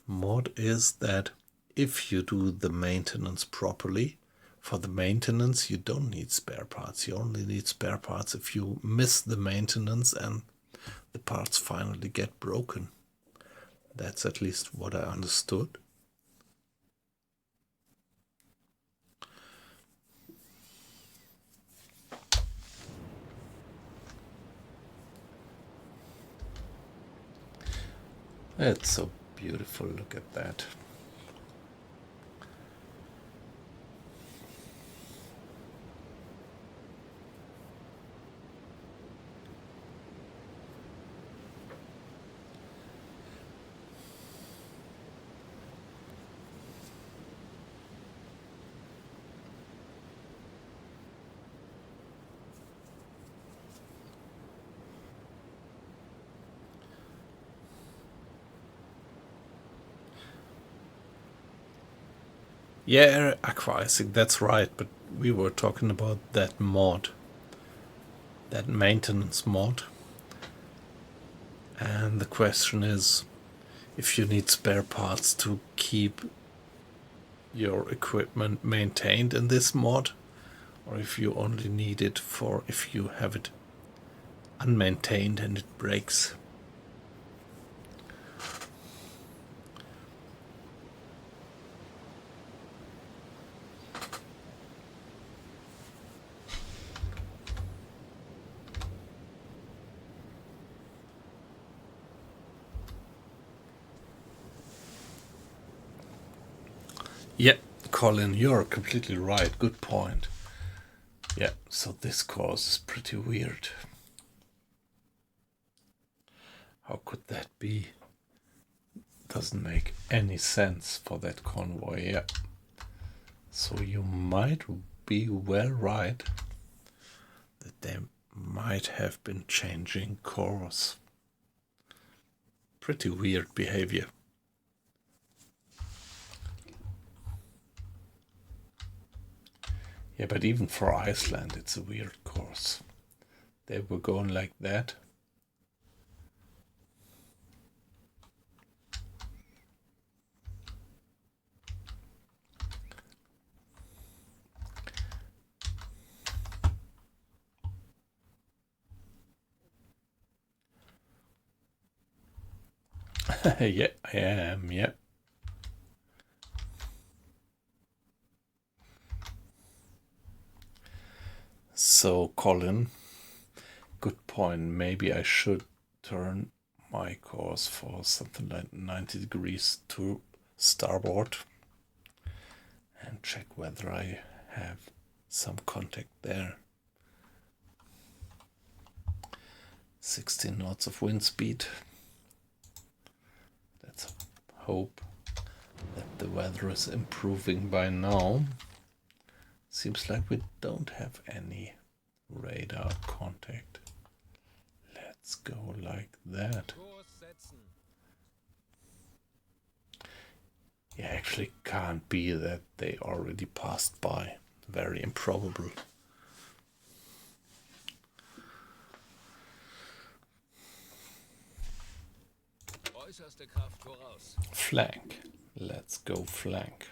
[SPEAKER 1] mod is that if you do the maintenance properly, for the maintenance you don't need spare parts. You only need spare parts if you miss the maintenance and the parts finally get broken. That's at least what I understood. It's so beautiful, look at that. Yeah, Aqua, I think that's right, but we were talking about that mod, that maintenance mod. And the question is if you need spare parts to keep your equipment maintained in this mod, or if you only need it for if you have it unmaintained and it breaks. Yeah, Colin, you're completely right. Good point. Yeah, so this course is pretty weird. How could that be? Doesn't make any sense for that convoy. Yeah. So you might be well right that they might have been changing course. Pretty weird behavior. Yeah, but even for Iceland, it's a weird course. They were going like that. Yeah, I am, yeah. So, Colin, good point. Maybe I should turn my course for something like 90 degrees to starboard and check whether I have some contact there. 16 knots of wind speed. Let's hope that the weather is improving by now. Seems like we don't have any radar contact. Let's go like that.
[SPEAKER 2] Kurs setzen.
[SPEAKER 1] Yeah, actually can't be that they already passed by. Very improbable.
[SPEAKER 2] Äußerste Kraft voraus.
[SPEAKER 1] Flank. Let's go flank.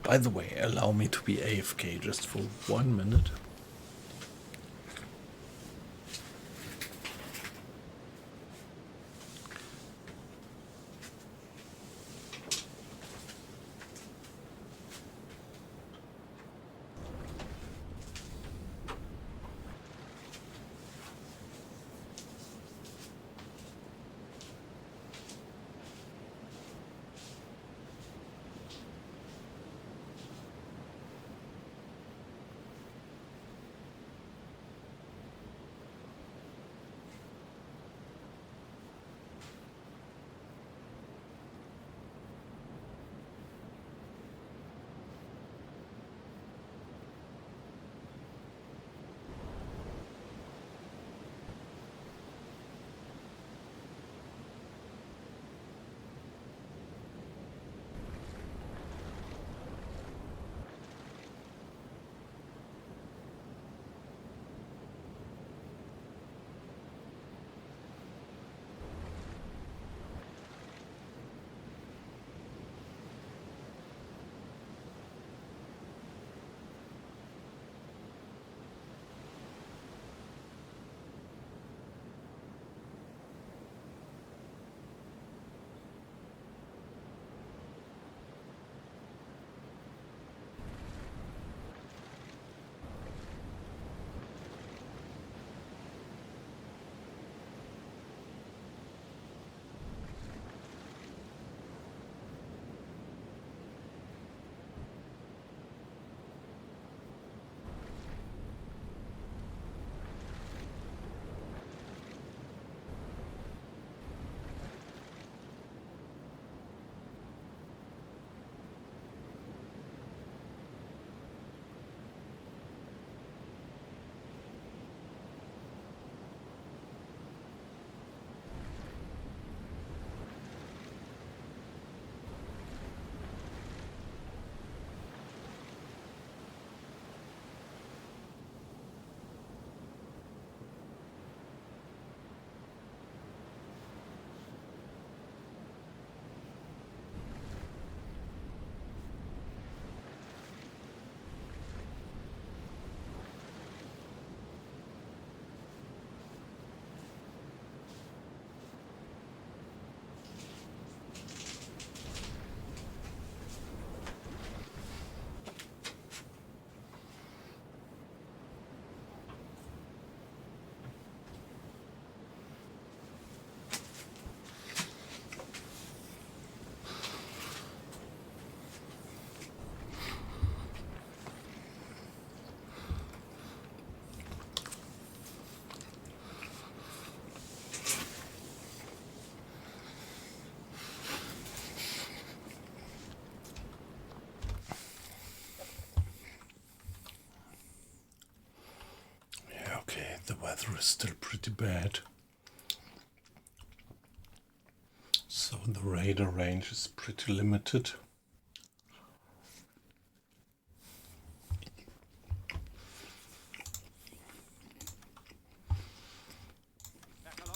[SPEAKER 1] By the way, allow me to be AFK just for 1 minute. The weather is still pretty bad. So the radar range is pretty limited.
[SPEAKER 3] Herr Kaloi,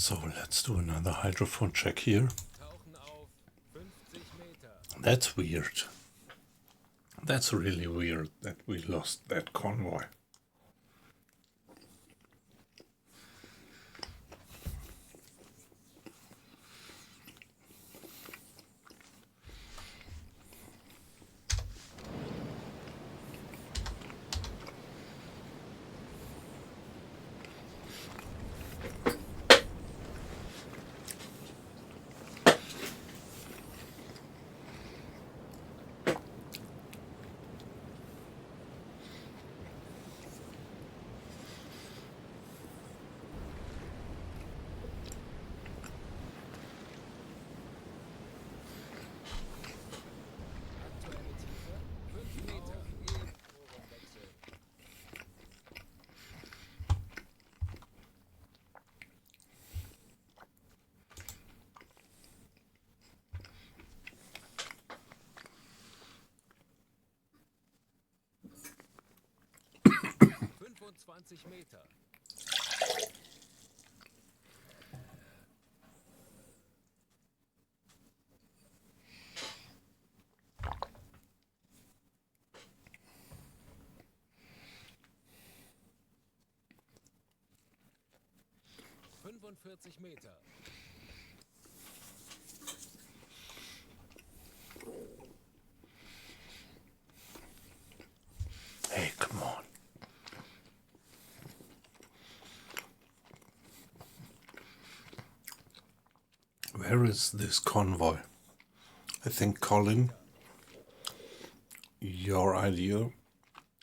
[SPEAKER 1] So let's do another hydrophone check here.
[SPEAKER 2] Tauchen auf 50 Meter.
[SPEAKER 1] That's weird. That's really weird that we lost that convoy.
[SPEAKER 2] Aktuelle Tiefe 5 Meter. Forum wechseln. ...25 Meter. ...45 Meter.
[SPEAKER 1] Hey, come on. Where is this convoy? I think, Colin, your idea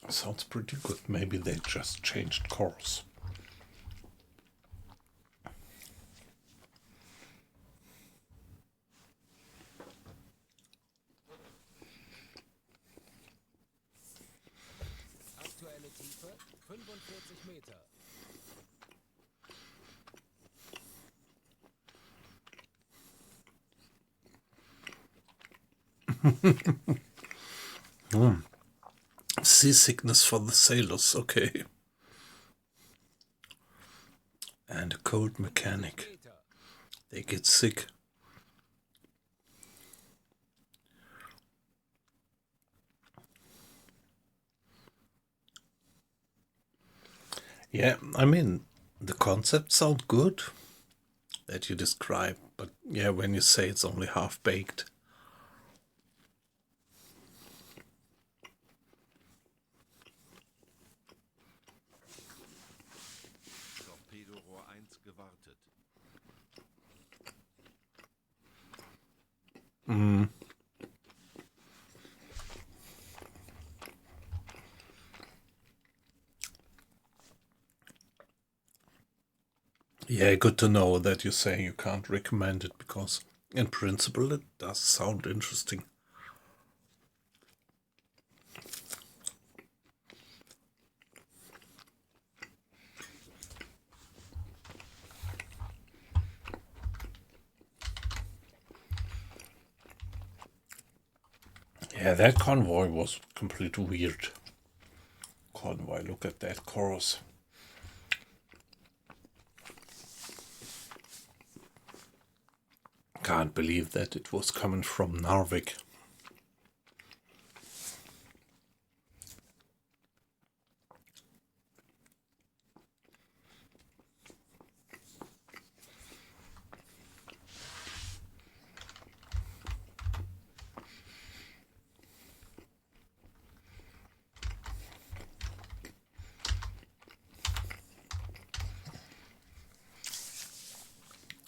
[SPEAKER 1] sounds pretty good. Maybe they just changed course.
[SPEAKER 2] Aktuelle Tiefe 45 Meter.
[SPEAKER 1] Seasickness for the sailors, okay. And a cold mechanic.
[SPEAKER 2] Meter.
[SPEAKER 1] They get sick. Yeah, I mean, the concept sounds good that you describe, but yeah, when you say it's only half baked.
[SPEAKER 4] Torpedorohr 1 gewartet.
[SPEAKER 1] Yeah, good to know that you're saying you can't recommend it because, in principle, it does sound interesting. Yeah, that convoy was completely weird. Convoy, look at that chorus. Can't believe that it was coming from Narvik.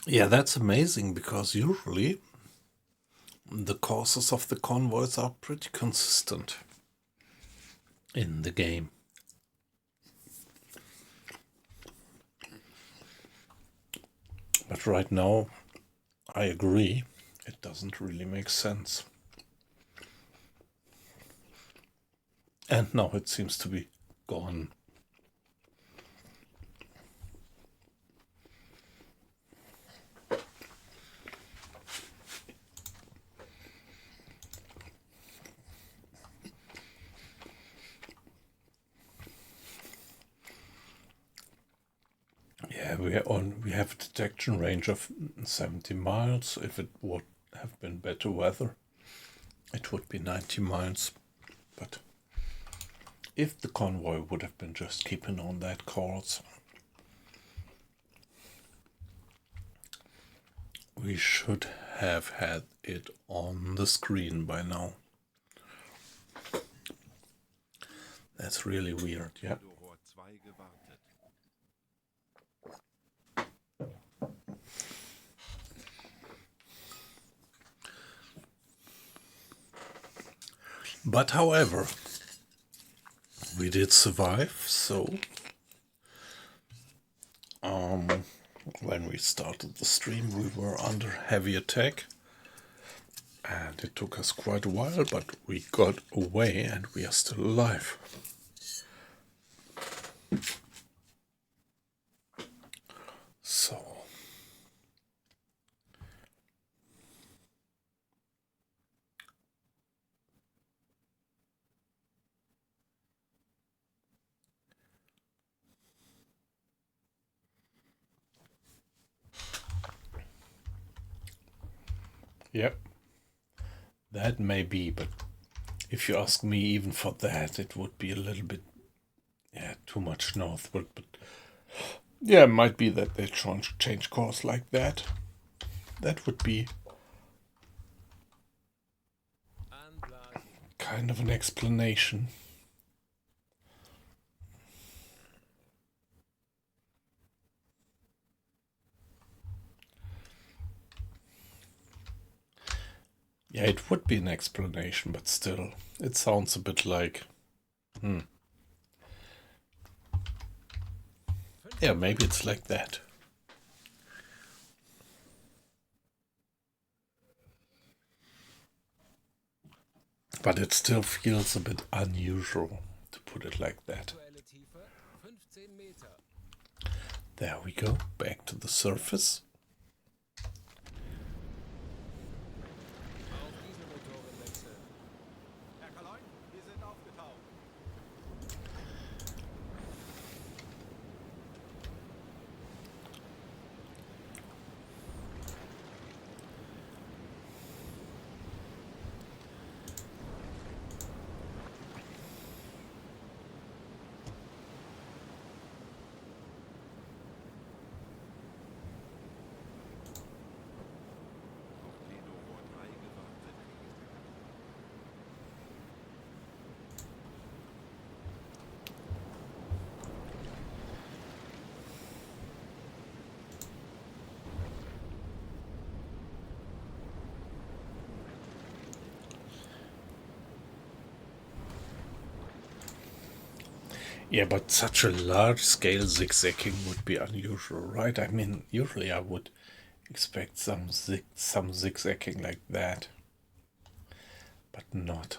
[SPEAKER 1] Yeah, that's amazing because usually the courses of the convoys are pretty consistent in the game. But right now, I agree, it doesn't really make sense. And now it seems to be gone. Yeah, Yeah, we have a detection range of 70 miles. If it would have been better weather, it would be 90 miles. But if the convoy would have been just keeping on that course, we should have had it on the screen by now. That's really weird, yeah.
[SPEAKER 4] Pedorohr 2 gewartet.
[SPEAKER 1] But however, we did survive, so when we started the stream we were under heavy attack and it took us quite a while, but we got away and we are still alive. So yep, that may be, but if you ask me, even for that, it would be a little bit, too much northward. But yeah, it might be that they change course like that. That would be kind of an explanation. Yeah, it would be an explanation, but still, it sounds a bit like, yeah, maybe it's like that. But it still feels a bit unusual, to put it like that.
[SPEAKER 2] Aktuelle Tiefe 15 Meter.
[SPEAKER 1] There we go, back to the surface.
[SPEAKER 2] Auf Dieselmotoren wechseln.
[SPEAKER 3] Herr Kaloy, wir sind aufgetaucht.
[SPEAKER 4] Auf Pedorohr 3 gewartet.
[SPEAKER 1] Yeah, but such a large-scale zigzagging would be unusual, right? I mean, usually I would expect some zigzagging like that, but not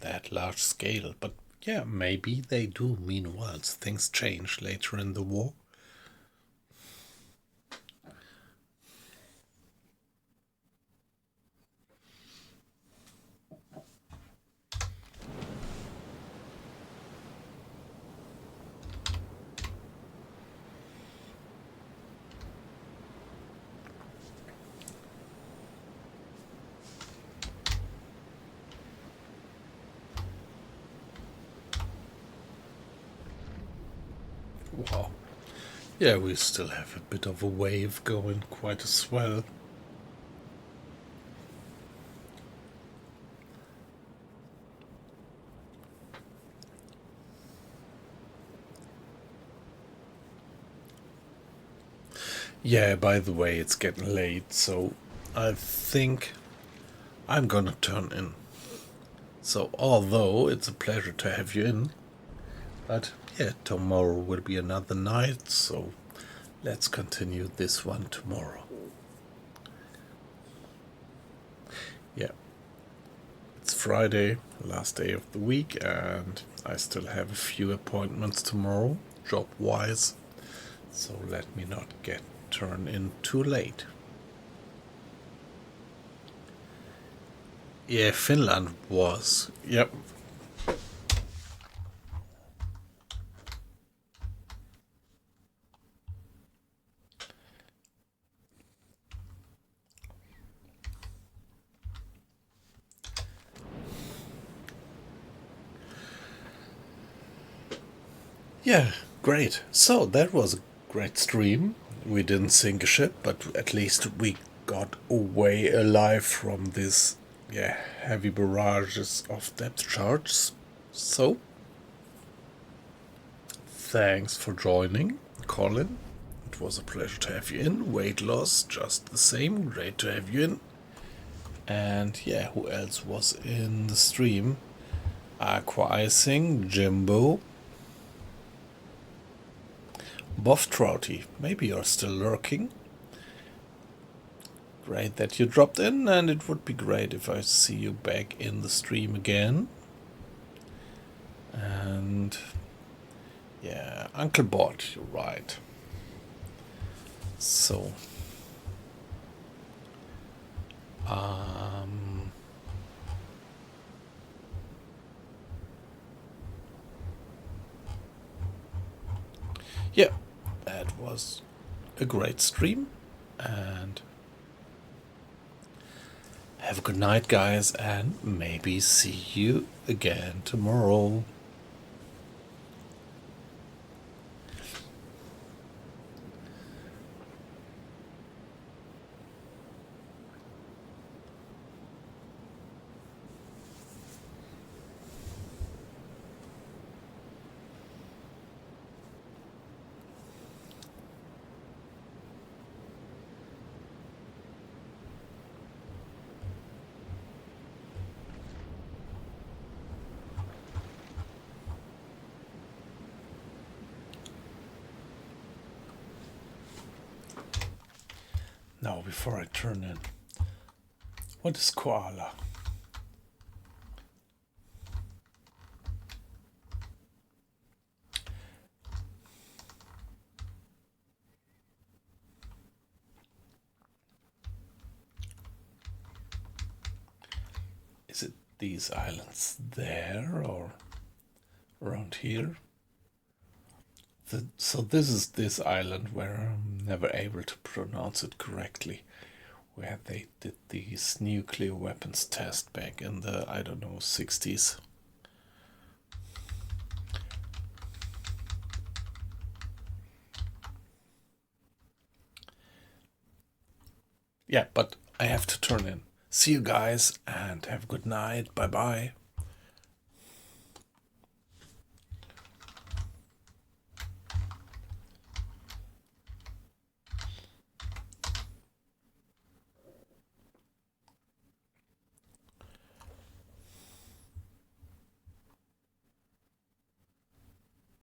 [SPEAKER 1] that large scale. But yeah, maybe they do. Meanwhile, things change later in the war. Wow. Yeah, we still have a bit of a wave going, quite a swell. Yeah, by the way, it's getting late, so I think I'm gonna turn in. So, although it's a pleasure to have you in, but yeah, tomorrow will be another night, so let's continue this one tomorrow. Yeah, it's Friday, last day of the week, and I still have a few appointments tomorrow, job-wise, so let me not turn in too late. Yeah, Finland was. Yep. Yeah, great. So that was a great stream. We didn't sink a ship, but at least we got away alive from this, yeah, heavy barrages of depth charges. So, thanks for joining, Colin. It was a pleasure to have you in. Weight loss, just the same. Great to have you in. And yeah, who else was in the stream? Aqua Icing, Jimbo, Buff Trouty. Maybe you're still lurking. Great that you dropped in, and it would be great if I see you back in the stream again. And yeah, Uncle Bot, you're right. So yeah, that was a great stream, and have a good night, guys, and maybe see you again tomorrow. Now, before I turn in, what is koala? Is it these islands there or around here? So this is this island where I'm never able to pronounce it correctly, where they did these nuclear weapons test back in the, I don't know, 60s. Yeah, but I have to turn in. See you guys and have a good night. Bye bye.